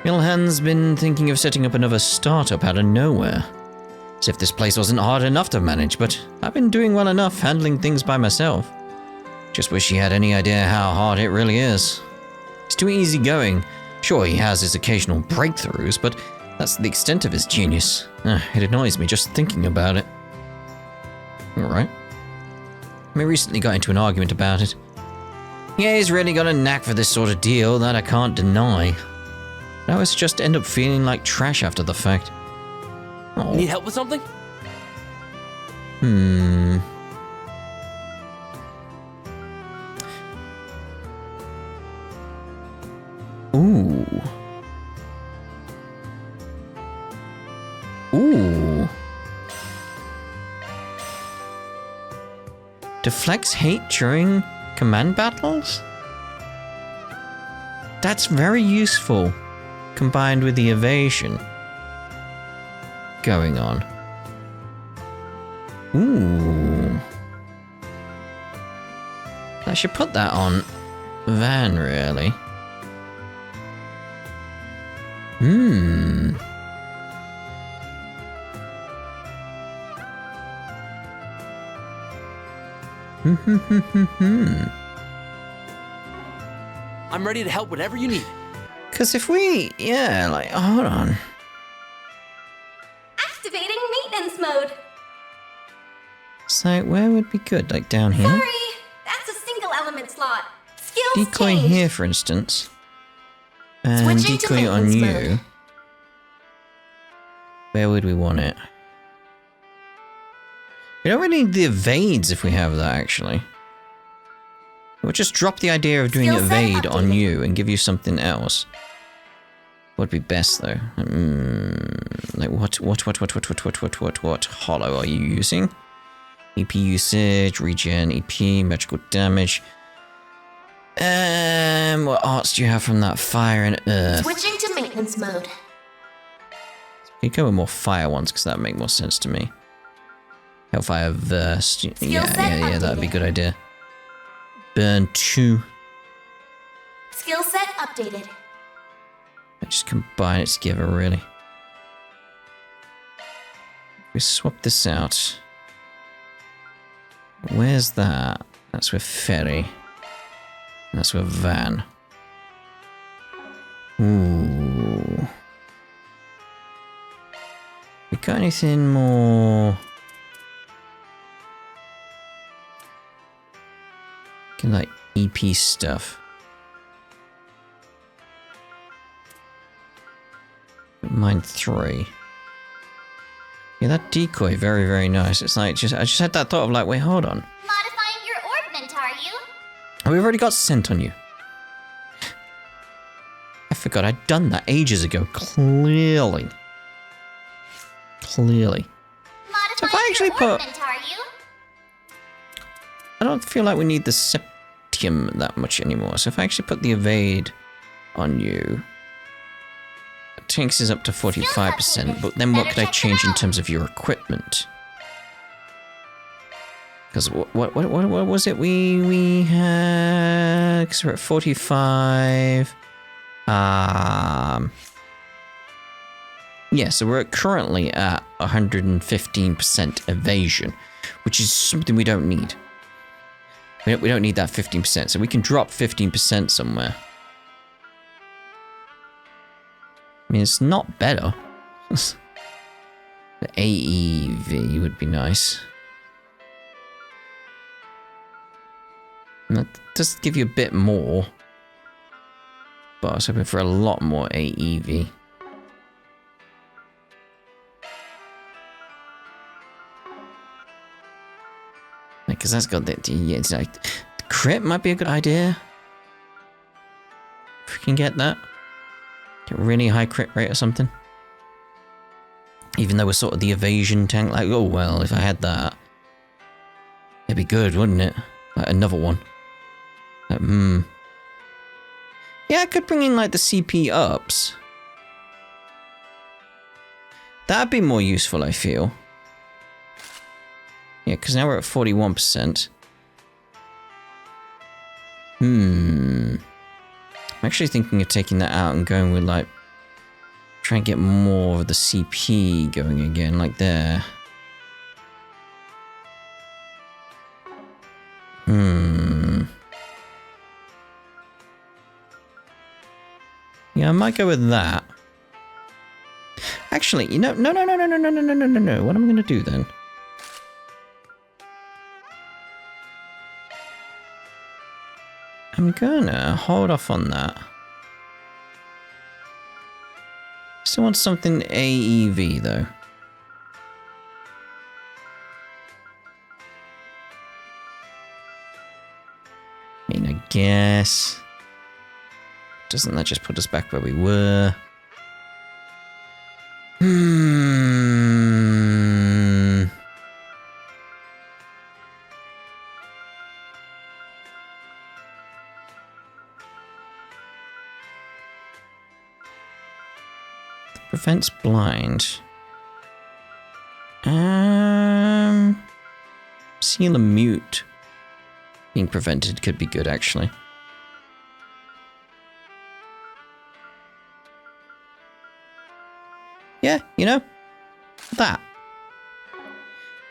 Milhan's been thinking of setting up another startup out of nowhere. As if this place wasn't hard enough to manage, but I've been doing well enough handling things by myself. Just wish he had any idea how hard it really is. He's too easygoing. Sure, he has his occasional breakthroughs, but that's the extent of his genius. It annoys me just thinking about it. Alright. We recently got into an argument about it. Yeah, he's really got a knack for this sort of deal, that I can't deny. I always just end up feeling like trash after the fact. Oh. Need help with something? Ooh. Ooh. Deflects hate during command battles? That's very useful, combined with the evasion going on. Ooh. I should put that on Van, really. I'm ready to help whatever you need. Because if we, hold on. Activating maintenance mode. So where would be good? Like down here? Sorry, that's a single element slot. Skills Decoy changed. here, for instance. And Switching to decoy on maintenance you. mode. Where would we want it? We don't really need the evades if we have that, actually. We'll just drop the idea of doing Skill set evade on updated. you and give you something else. Would be best, though. Like, what hollow are you using? EP usage, regen, EP, magical damage. What arts do you have from that? Fire and earth. Switching to maintenance mode. You go with more fire ones, because that would make more sense to me. Hellfire Verse. Yeah, that'd be a good idea. Burn 2. Skill set updated. I just combine it together, really. We swap this out. Where's that? That's with Ferry. That's with Van. Ooh. We got anything more? Like EP stuff. Mine 3. Yeah, that decoy, very, very nice. It's like, I just had that thought of like, wait, hold on. Modifying your orbment, are you? Oh, we've already got scent on you. I forgot I'd done that ages ago. Clearly. So if I actually put... I don't feel like we need the septium that much anymore. So if I actually put the evade on you, it takes us up to 45%. But then what could I change in terms of your equipment? Because what was it we had? Because we're at 45. Yeah, so we're currently at 115% evasion, which is something we don't need. We don't need that 15%, so we can drop 15% somewhere. I mean, it's not better. The AEV would be nice. And that does give you a bit more. But I was hoping for a lot more AEV. Because that's got that. Yeah, it's like crit might be a good idea. If we can get that, get really high crit rate or something. Even though we're sort of the evasion tank, like, oh well, if I had that, it'd be good, wouldn't it? Like another one. Like, yeah, I could bring in like the CP ups. That'd be more useful, I feel. Yeah, because now we're at 41%. I'm actually thinking of taking that out and going with, like, try and get more of the CP going again, like there. Yeah, I might go with that. Actually, you know, no. What am I going to do then? I'm gonna hold off on that. Still want something AEV though. I mean, I guess. Doesn't that just put us back where we were? Prevents blind. Seal and mute. Being prevented could be good, actually. Yeah, you know, that.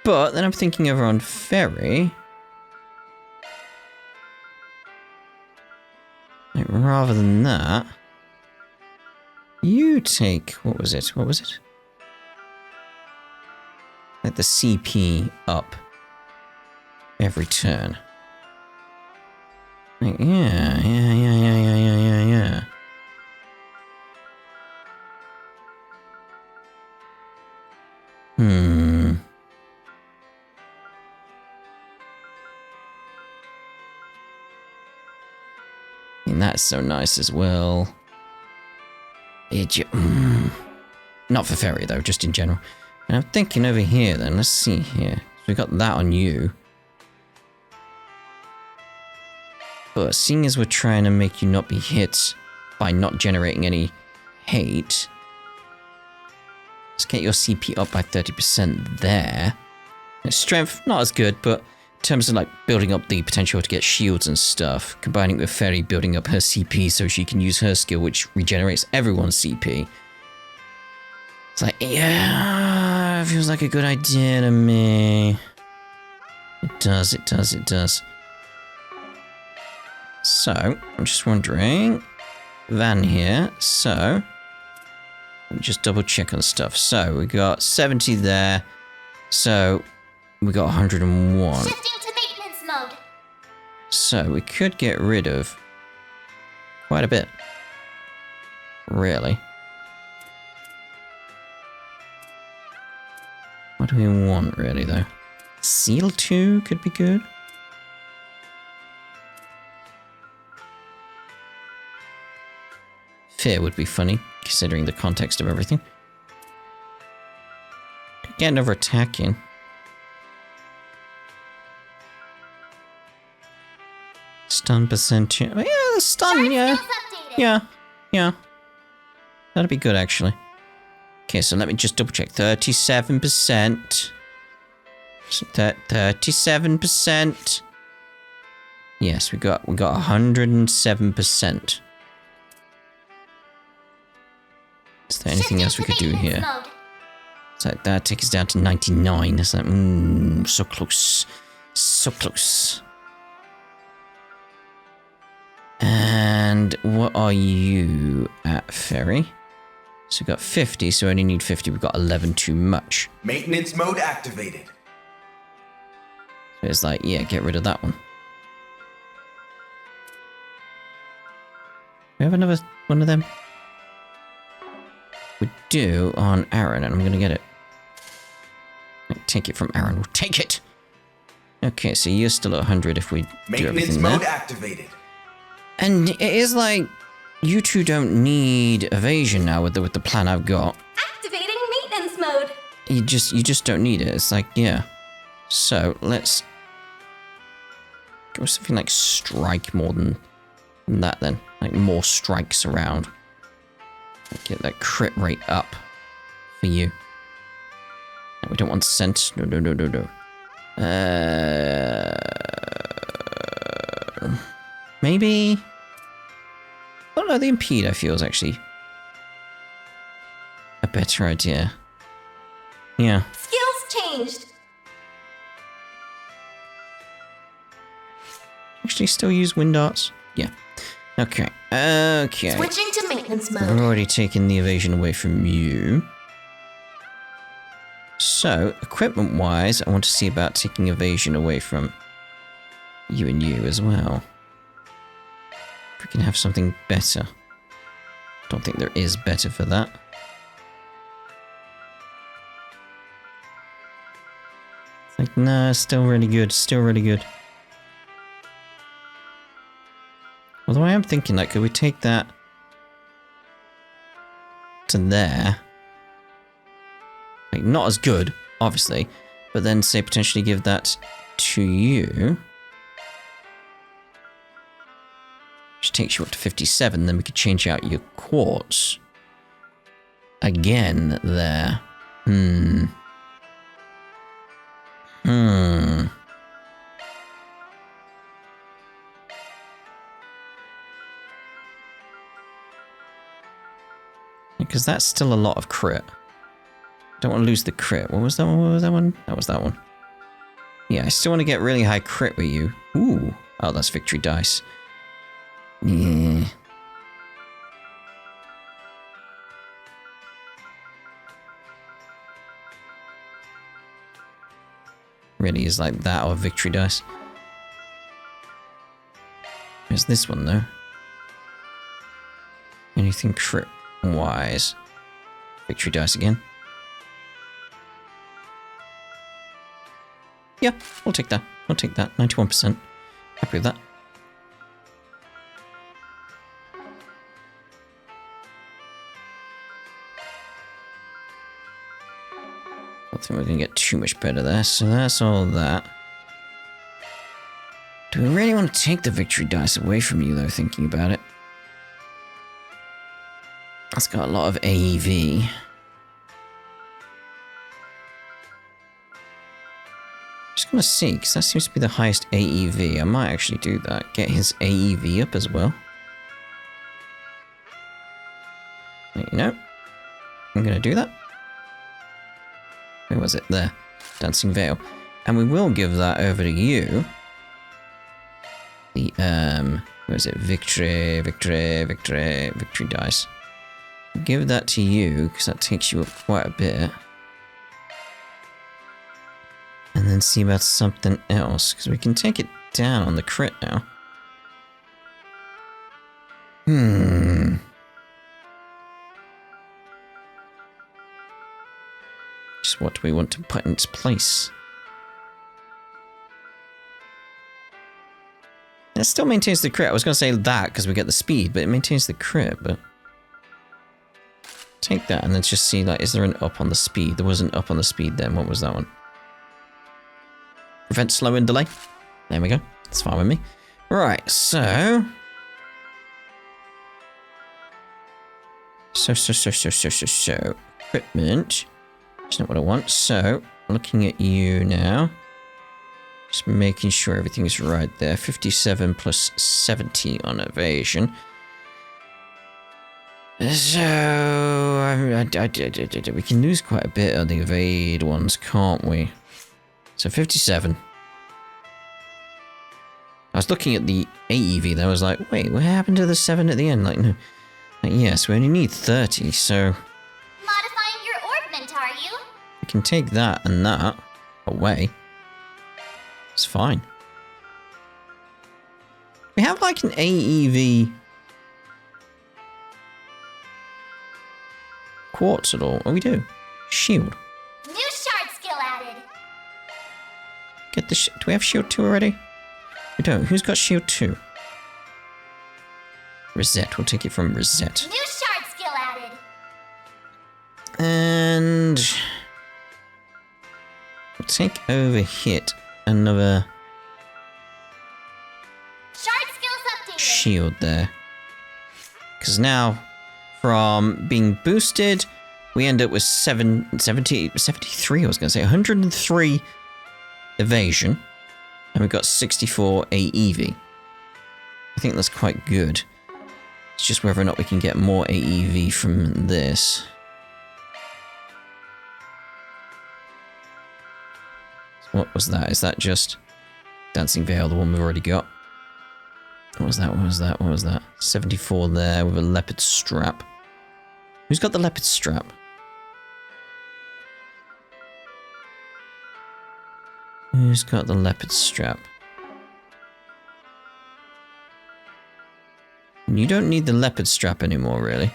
But then I'm thinking over on Ferry. Like, rather than that, you take, what was it? Like the CP up every turn. Like, yeah. And that's so nice as well. Not for Ferry though, just in general. And I'm thinking over here then, let's see here. So we got that on you. But seeing as we're trying to make you not be hit by not generating any hate, let's get your CP up by 30% there. Strength, not as good, but in terms of like building up the potential to get shields and stuff, combining with Ferry building up her CP so she can use her skill which regenerates everyone's CP. It's like, yeah, feels like a good idea to me. It does, it does, it does. So, I'm just wondering, Van here, so, let me just double check on stuff. So, we got 70 there, so, we got 101. Shifting to maintenance mode. So, we could get rid of quite a bit. Really. What do we want, really, though? Seal 2 could be good. Fear would be funny, considering the context of everything. Could get another attack in. Stun percentage. Oh, yeah, the stun, yeah. Yeah. That'd be good, actually. Okay, so let me just double check. 37%. 37%. Yes, we got 107%. Is there anything else we could do here? It's like that takes us down to 99. It's like, so close. So close. And what are you at, Ferry? So we got 50, so we only need 50. We've got 11 too much. Maintenance mode activated. So it's like, yeah, get rid of that one. We have another one of them? We do on Aaron, and I'm gonna get it. Take it from Aaron. We'll take it! Okay, so you're still at 100 if we do everything Maintenance there. mode activated. And it is like, you two don't need evasion now with the plan I've got. Activating maintenance mode. You just don't need it. It's like, yeah. So let's go with something like strike more than that then. Like more strikes around. Get that crit rate up for you. No, we don't want scent. No. Maybe. Oh no, the impede I feel is actually a better idea. Yeah. Skills changed. Actually still use wind darts? Yeah. Okay. Okay. Switching to maintenance mode. I've already taken the evasion away from you. So, equipment-wise, I want to see about taking evasion away from you and you as well. If we can have something better. Don't think there is better for that. It's like, nah, still really good, still really good. Although I am thinking, like, could we take that to there? Like, not as good, obviously, but then, say, potentially give that to you. Which takes you up to 57, then we could change out your quartz. Again, there. Because that's still a lot of crit. Don't want to lose the crit. What was that one? What was that one? That was that one. Yeah, I still want to get really high crit with you. Ooh. Oh, that's victory dice. Yeah. Really is like that or victory dice. There's this one though. Anything crit wise? Victory dice again. Yeah, we'll take that. We'll take that. 91%. Happy with that. Don't think we're gonna get too much better there, so that's all that. Do we really want to take the victory dice away from you, though, thinking about it? That's got a lot of AEV. Just gonna see, because that seems to be the highest AEV. I might actually do that. Get his AEV up as well. You know, I'm gonna do that. Where was it? There. Dancing Veil. And we will give that over to you. The, where is it? Victory dice. Give that to you, because that takes you up quite a bit. And then see about something else, because we can take it down on the crit now. Just what do we want to put in its place? It still maintains the crit. I was going to say that because we get the speed, but it maintains the crit, but... Take that and then just see, like, is there an up on the speed? There was an up on the speed then. What was that one? Prevent slow and delay. There we go. It's fine with me. Right, so... So... Equipment. That's not what I want. So, looking at you now. Just making sure everything's right there. 57 plus 70 on evasion. So, we can lose quite a bit on the evade ones, can't we? So 57. I was looking at the AEV there, I was like, wait, what happened to the 7 at the end? Like, no. Like, yes, we only need 30, so... Modifying your orbment, are you? We can take that and that away. It's fine. We have like an AEV... quartz at all. Oh, we do. Shield. New shard skill added. Get the do we have shield 2 already? We don't. Who's got shield 2? Reset. We'll take it from Reset. New shard skill added. And we'll take over hit another Shard skills updated. shield there. Because now, from being boosted, we end up with 73, I was going to say, 103 evasion. And we've got 64 AEV. I think that's quite good. It's just whether or not we can get more AEV from this. What was that? Is that just Dancing Veil, the one we've already got? What was that? What was that? What was that? 74 there with a leopard strap. Who's got the leopard strap? Who's got the leopard strap? You don't need the leopard strap anymore, really.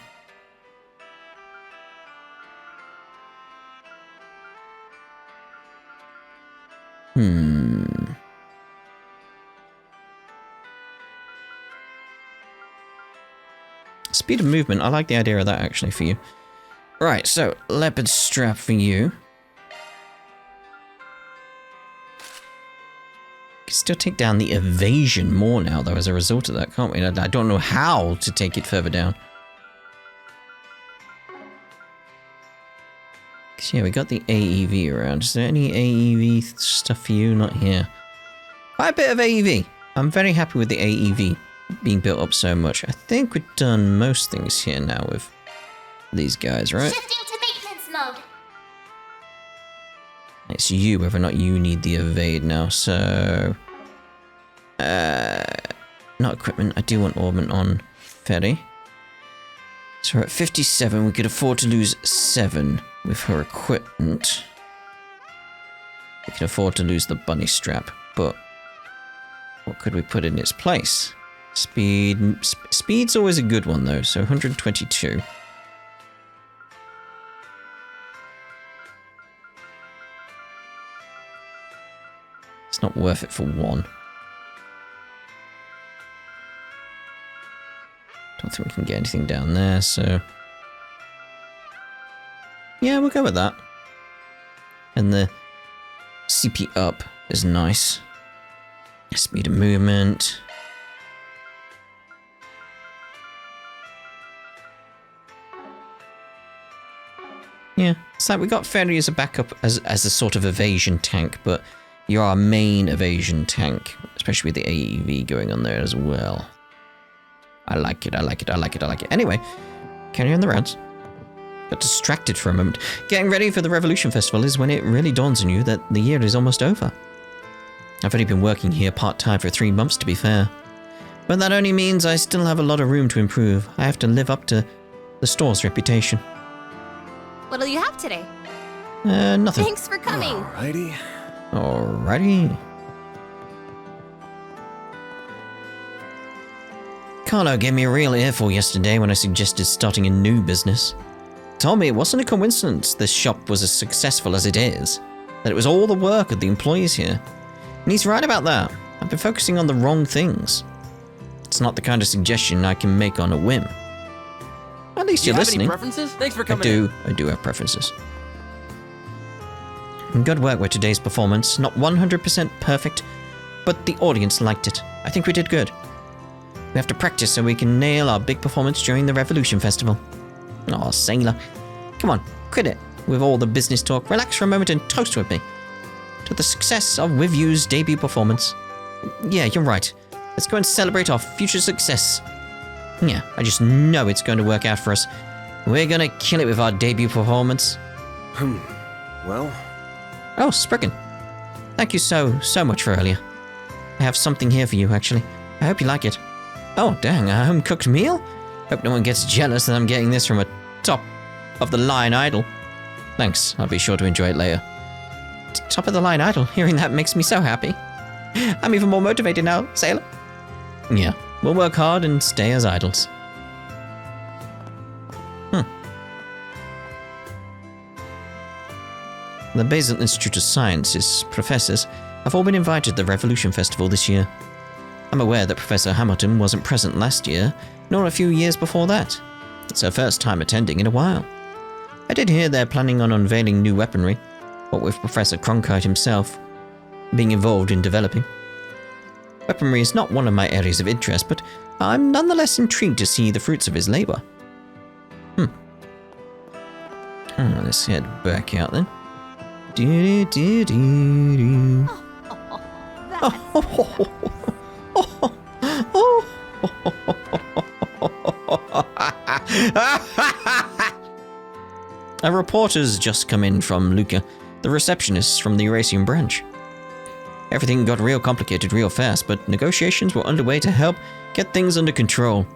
Speed of movement, I like the idea of that actually for you. Right, so leopard strap for you. Can still take down the evasion more now though as a result of that, can't we? I don't know how to take it further down. Cause yeah, we got the AEV around. Is there any AEV stuff for you? Not here. Quite a bit of AEV. I'm very happy with the AEV being built up so much. I think we've done most things here now with these guys, right? Shifting to maintenance mode. It's you, whether or not you need the evade now, so... not equipment, I do want orbment on Ferry. So we're at 57, we could afford to lose 7 with her equipment. We can afford to lose the bunny strap, but... what could we put in its place? Speed... Speed's always a good one though, so 122. It's not worth it for 1. Don't think we can get anything down there, so... yeah, we'll go with that. And the CP up is nice. Speed of movement. Yeah, it's like we got Fairy as a backup as a sort of evasion tank, but you're our main evasion tank, especially with the AEV going on there as well. I like it, I like it, I like it, I like it. Anyway, carry on the rounds. Got distracted for a moment. Getting ready for the Revolution Festival is when it really dawns on you that the year is almost over. I've only been working here part-time for 3 months, to be fair. But that only means I still have a lot of room to improve. I have to live up to the store's reputation. What'll you have today? Nothing. Thanks for coming. Alrighty. Alrighty. Carlo gave me a real earful yesterday when I suggested starting a new business. Told me it wasn't a coincidence this shop was as successful as it is, that it was all the work of the employees here. And he's right about that. I've been focusing on the wrong things. It's not the kind of suggestion I can make on a whim. At least you're listening. Any preferences? Thanks for coming I do have preferences. Good work with today's performance. Not 100% perfect, but the audience liked it. I think we did good. We have to practice so we can nail our big performance during the Revolution Festival. Oh, Sailor. Come on, quit it with all the business talk. Relax for a moment and toast with me to the success of With You's debut performance. Yeah, you're right. Let's go and celebrate our future success. Yeah, I just know it's going to work out for us. We're going to kill it with our debut performance. Well, Oh, Spriggan. Thank you so much for earlier. I have something here for you, actually. I hope you like it. Oh, dang, a home-cooked meal? Hope no one gets jealous that I'm getting this from a top-of-the-line idol. Thanks, I'll be sure to enjoy it later. Top-of-the-line idol? Hearing that makes me so happy. I'm even more motivated now, Sailor. Yeah, we'll work hard and stay as idols. The Basel Institute of Science's professors have all been invited to the Revolution Festival this year. I'm aware that Professor Hamilton wasn't present last year, nor a few years before that. It's her first time attending in a while. I did hear they're planning on unveiling new weaponry, what with Professor Cronkite himself being involved in developing. Weaponry is not one of my areas of interest, but I'm nonetheless intrigued to see the fruits of his labor. Let's head back out then. A reporter's just come in from Luca, the receptionist from the Eurasian branch. Everything got real complicated real fast, but negotiations were underway to help get things under control.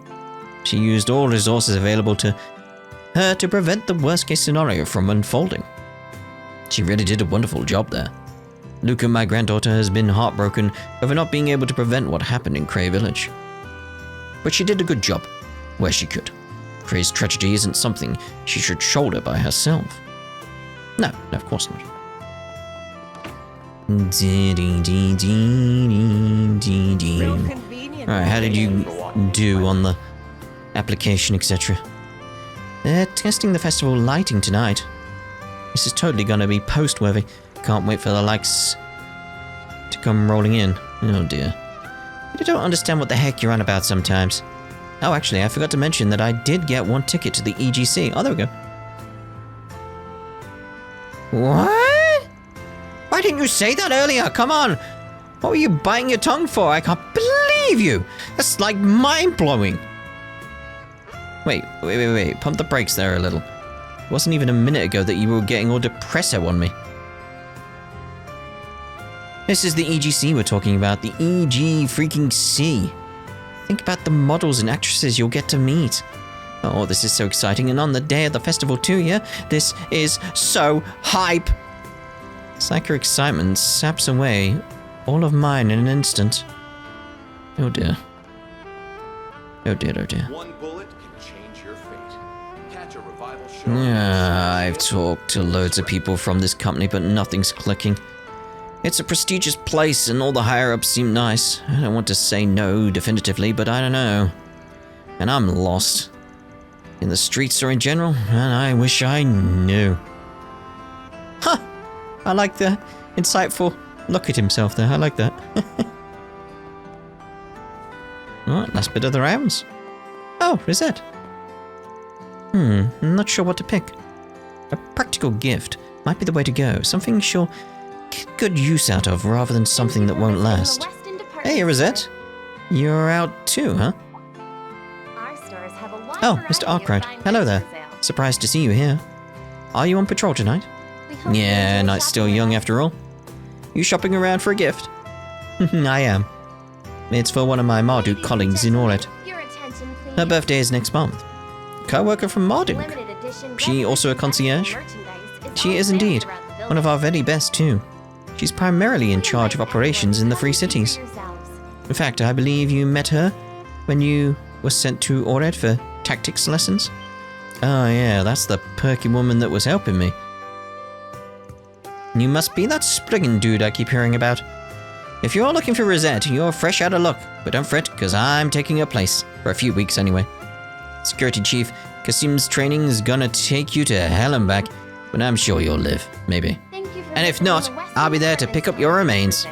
She used all resources available to her to prevent the worst-case scenario from unfolding. She really did a wonderful job there. Luca, my granddaughter, has been heartbroken over not being able to prevent what happened in Cray Village. But she did a good job, where she could. Cray's tragedy isn't something she should shoulder by herself. No, of course not. Alright, how did you do on the application, etc.? They're testing the festival lighting tonight. This is totally gonna be post-worthy. Can't wait for the likes to come rolling in. Oh dear. I don't understand what the heck you're on about sometimes. Oh, actually, I forgot to mention that I did get one ticket to the EGC. Oh, there we go. What? Why didn't you say that earlier? Come on. What were you biting your tongue for? I can't believe you. That's like mind-blowing. Wait. Pump the brakes there a little. It wasn't even a minute ago that you were getting all depresso on me. This is the EGC we're talking about. The EG freaking C. Think about the models and actresses you'll get to meet. Oh, this is so exciting. And on the day of the festival too, yeah? This is so hype. It's like her excitement saps away all of mine in an instant. Oh dear. Oh dear, oh dear. One bullet can change your fate. Catch a revival show. Yeah, I've talked to loads of people from this company, but nothing's clicking. It's a prestigious place and all the higher-ups seem nice. I don't want to say no definitively, but I don't know. And I'm lost. In the streets or in general, and I wish I knew. Huh! I like the insightful look at himself there. I like that. Alright, last bit of the rounds. Oh, Rosette. I'm not sure what to pick. A practical gift might be the way to go. Something she'll get good use out of rather than something that won't last. Hey, Rosette. You're out too, huh? Oh, Mr. Arkwright. Hello there. Surprised to see you here. Are you on patrol tonight? Yeah, night's still young after all. You shopping around for a gift? I am. It's for one of my Marduk colleagues in Oret. Her birthday is next month. Co-worker from Marduk. She also a concierge? She is indeed. One of our very best too. She's primarily in charge of operations in the Free Cities. In fact, I believe you met her when you were sent to Oret for tactics lessons? Oh yeah, that's the perky woman that was helping me. You must be that Spriggan dude I keep hearing about. If you're looking for Rosette, you're fresh out of luck, but don't fret, because I'm taking her place, for a few weeks anyway. Security Chief, Kasim's training is gonna take you to hell and back, but I'm sure you'll live, maybe. And if not, I'll be there to pick up your remains.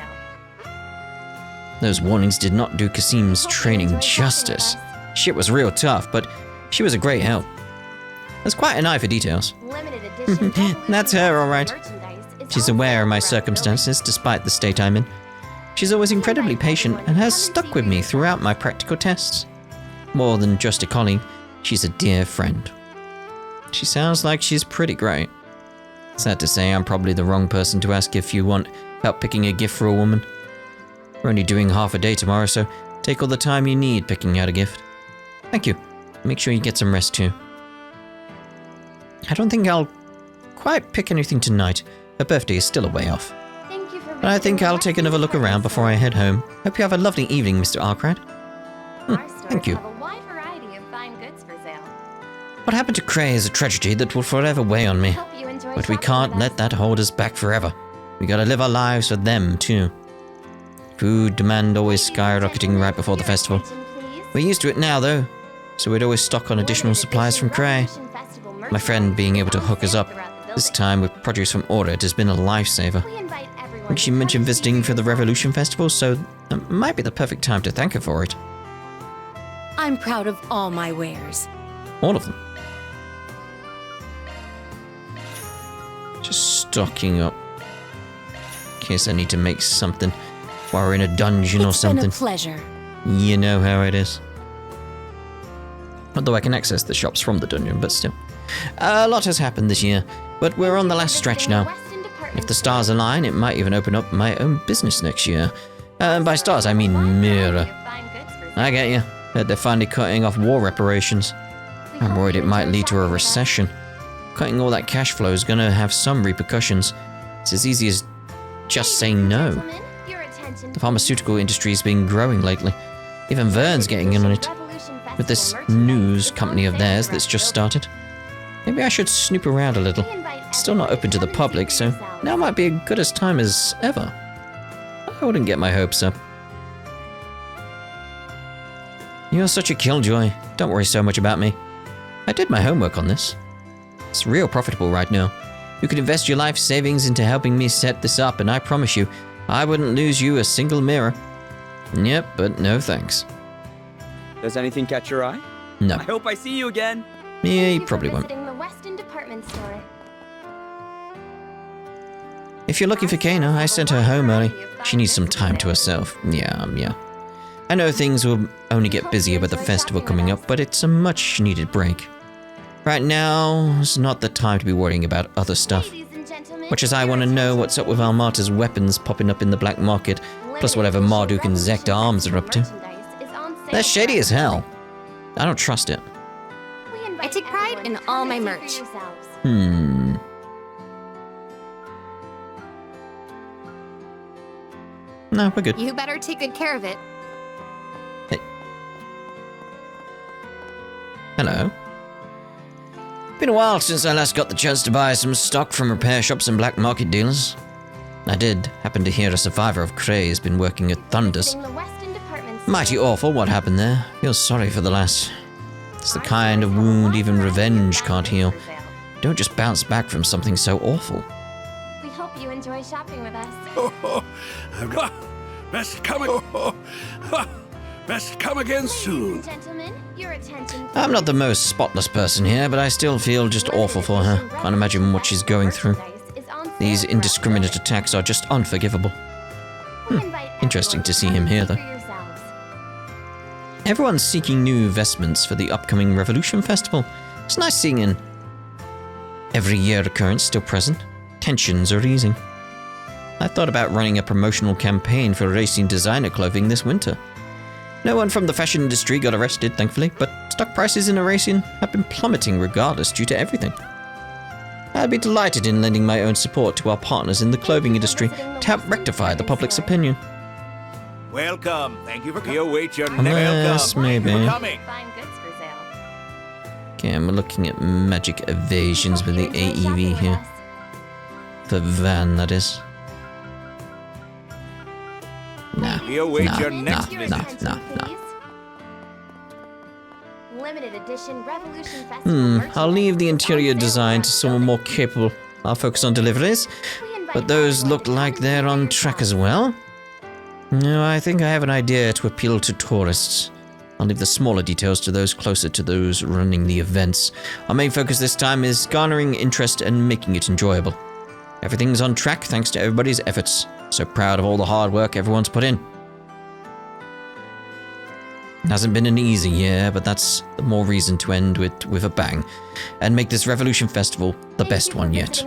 Those warnings did not do Kasim's training justice. Shit was real tough, but she was a great help. There's quite an eye for details. That's her, alright. She's aware of my circumstances, despite the state I'm in. She's always incredibly patient and has stuck with me throughout my practical tests. More than just a colleague, she's a dear friend. She sounds like she's pretty great. Sad to say, I'm probably the wrong person to ask if you want help picking a gift for a woman. We're only doing half a day tomorrow, so take all the time you need picking out a gift. Thank you. Make sure you get some rest too. I don't think I'll quite pick anything tonight. Her birthday is still a way off. But I think I'll take another look around before I head home. Hope you have a lovely evening, Mr. Arkwright. Thank you. What happened to Cray is a tragedy that will forever weigh on me. But we can't let that hold us back forever. We gotta live our lives for them, too. Food demand always skyrocketing right before the festival. We're used to it now, though, so we'd always stock on additional supplies from Cray. My friend being able to hook us up, this time with produce from Oret, has been a lifesaver. I think she mentioned visiting for the Revolution Festival, so that might be the perfect time to thank her for it. I'm proud of all my wares. All of them. Just stocking up. In case I need to make something while we're in a dungeon or something. It's been a pleasure. You know how it is. Although I can access the shops from the dungeon, but still. A lot has happened this year, but we're on the last stretch now. If the stars align, it might even open up my own business next year. By stars, I mean mirror. I get you. Heard they're finally cutting off war reparations. I'm worried it might lead to a recession. Cutting all that cash flow is gonna have some repercussions. It's as easy as just saying no. The pharmaceutical industry's been growing lately. Even Vern's getting in on it. With this news company of theirs that's just started. Maybe I should snoop around a little. It's still not open to the public, so now might be as good a time as ever. I wouldn't get my hopes up. You're such a killjoy. Don't worry so much about me. I did my homework on this. It's real profitable right now. You could invest your life savings into helping me set this up, and I promise you, I wouldn't lose you a single mirror. Yep, but no thanks. Does anything catch your eye? No. I hope I see you again. Yeah, you probably won't. If you're looking for Kana, I sent her home early. She needs some time to herself. Yeah. I know things will only get busier with the festival coming up, but it's a much needed break. Right now is not the time to be worrying about other stuff. Much as I want to know what's up with Almata's weapons popping up in the black market, plus whatever Marduk and Zect arms are up to. They're shady as hell. I don't trust it. I take pride in all my merch. No, we're good. You better take good care of it. Hey. Hello. Been a while since I last got the chance to buy some stock from repair shops and black market dealers. I did happen to hear a survivor of Cray has been working at Thunders. Mighty awful what happened there. Feel sorry for the lass. It's the kind of wound even revenge can't heal. Don't just bounce back from something so awful. enjoy shopping with us. I've got best come again soon. Ladies and gentlemen, your attention. I'm not the most spotless person here, but I still feel just awful for her. Can't imagine what she's going through. These indiscriminate attacks are just unforgivable. Interesting to see him here, though. Everyone's seeking new vestments for the upcoming Revolution Festival. It's nice seeing an every year occurrence still present. Tensions are easing. I thought about running a promotional campaign for racing designer clothing this winter. No one from the fashion industry got arrested, thankfully, but stock prices in racing have been plummeting regardless due to everything. I'd be delighted in lending my own support to our partners in the clothing industry to help rectify the public's opinion. Welcome. Thank you for coming. We await your Unless, maybe. Fine goods for sale. Okay, I'm looking at magic evasions with the AEV here. The van, that is. Nah. We await your Nah, next nah, visit. nah. Limited edition Revolution Festival. I'll leave the interior design to someone more capable. I'll focus on deliveries, but those look like they're on track as well. No, I think I have an idea to appeal to tourists. I'll leave the smaller details to those closer to those running the events. Our main focus this time is garnering interest and making it enjoyable. Everything's on track thanks to everybody's efforts. So proud of all the hard work everyone's put in. It hasn't been an easy year, but that's the more reason to end with a bang and make this Revolution Festival the best one yet.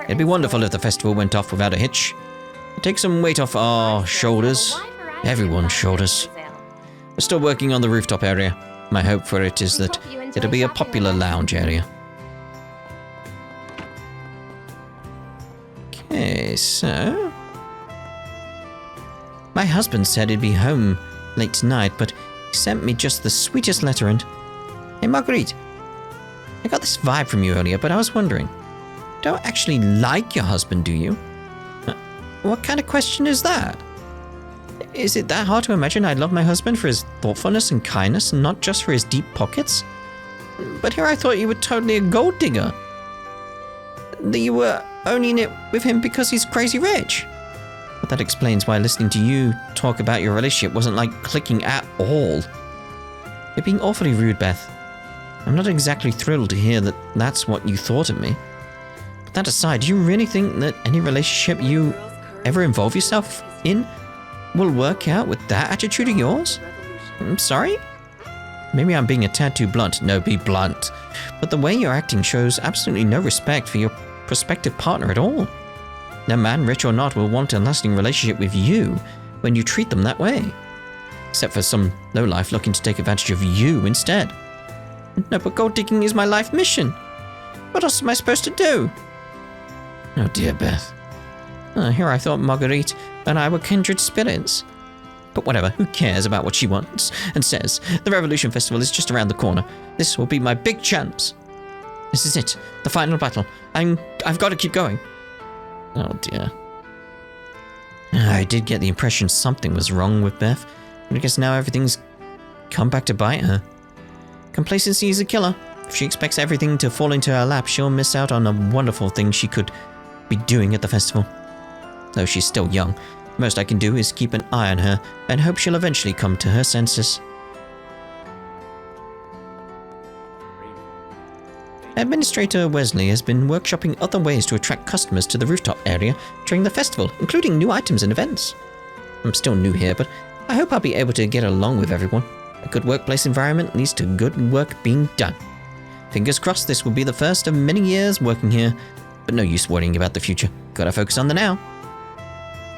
It'd be wonderful if the festival went off without a hitch. Take some weight off our shoulders, everyone's shoulders. We're still working on the rooftop area. My hope for it is that it'll be a popular lounge area. Okay, so... My husband said he'd be home late tonight, but he sent me just the sweetest letter and... Hey, Marguerite. I got this vibe from you earlier, but I was wondering. You don't actually like your husband, do you? What kind of question is that? Is it that hard to imagine I'd love my husband for his thoughtfulness and kindness and not just for his deep pockets? But here I thought you were totally a gold digger. That you were only in it with him because he's crazy rich. But that explains why listening to you talk about your relationship wasn't like clicking at all. You're being awfully rude, Beth. I'm not exactly thrilled to hear that that's what you thought of me. But that aside, do you really think that any relationship you ever involve yourself in will work out with that attitude of yours? I'm sorry? Maybe I'm being a tad too blunt. No, be blunt. But the way you're acting shows absolutely no respect for your prospective partner at all. No man, rich or not, will want a lasting relationship with you when you treat them that way. Except for some lowlife looking to take advantage of you instead. No, but gold digging is my life mission. What else am I supposed to do? Oh dear, Beth. Here I thought Marguerite and I were kindred spirits. But whatever, who cares about what she wants and says? The Revolution Festival is just around the corner. This will be my big chance. This is it, the final battle. I've got to keep going. Oh dear. I did get the impression something was wrong with Beth, but I guess now everything's come back to bite her. Complacency is a killer. If she expects everything to fall into her lap, she'll miss out on a wonderful thing she could be doing at the festival. Though she's still young, the most I can do is keep an eye on her and hope she'll eventually come to her senses. Administrator Wesley has been workshopping other ways to attract customers to the rooftop area during the festival, including new items and events. I'm still new here, but I hope I'll be able to get along with everyone. A good workplace environment leads to good work being done. Fingers crossed this will be the first of many years working here, but no use worrying about the future. Gotta focus on the now.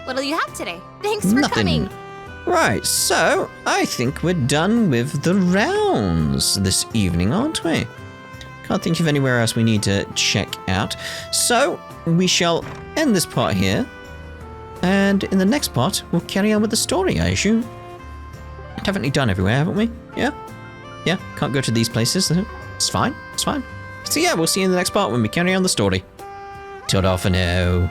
What'll you have today? Thanks for coming. Right, so I think we're done with the rounds this evening, aren't we? Can't think of anywhere else we need to check out. So we shall end this part here. And in the next part, we'll carry on with the story, I assume. Definitely done everywhere, haven't we? Yeah? Yeah, can't go to these places. It's fine, it's fine. So yeah, we'll see you in the next part when we carry on the story. Ta-da for now.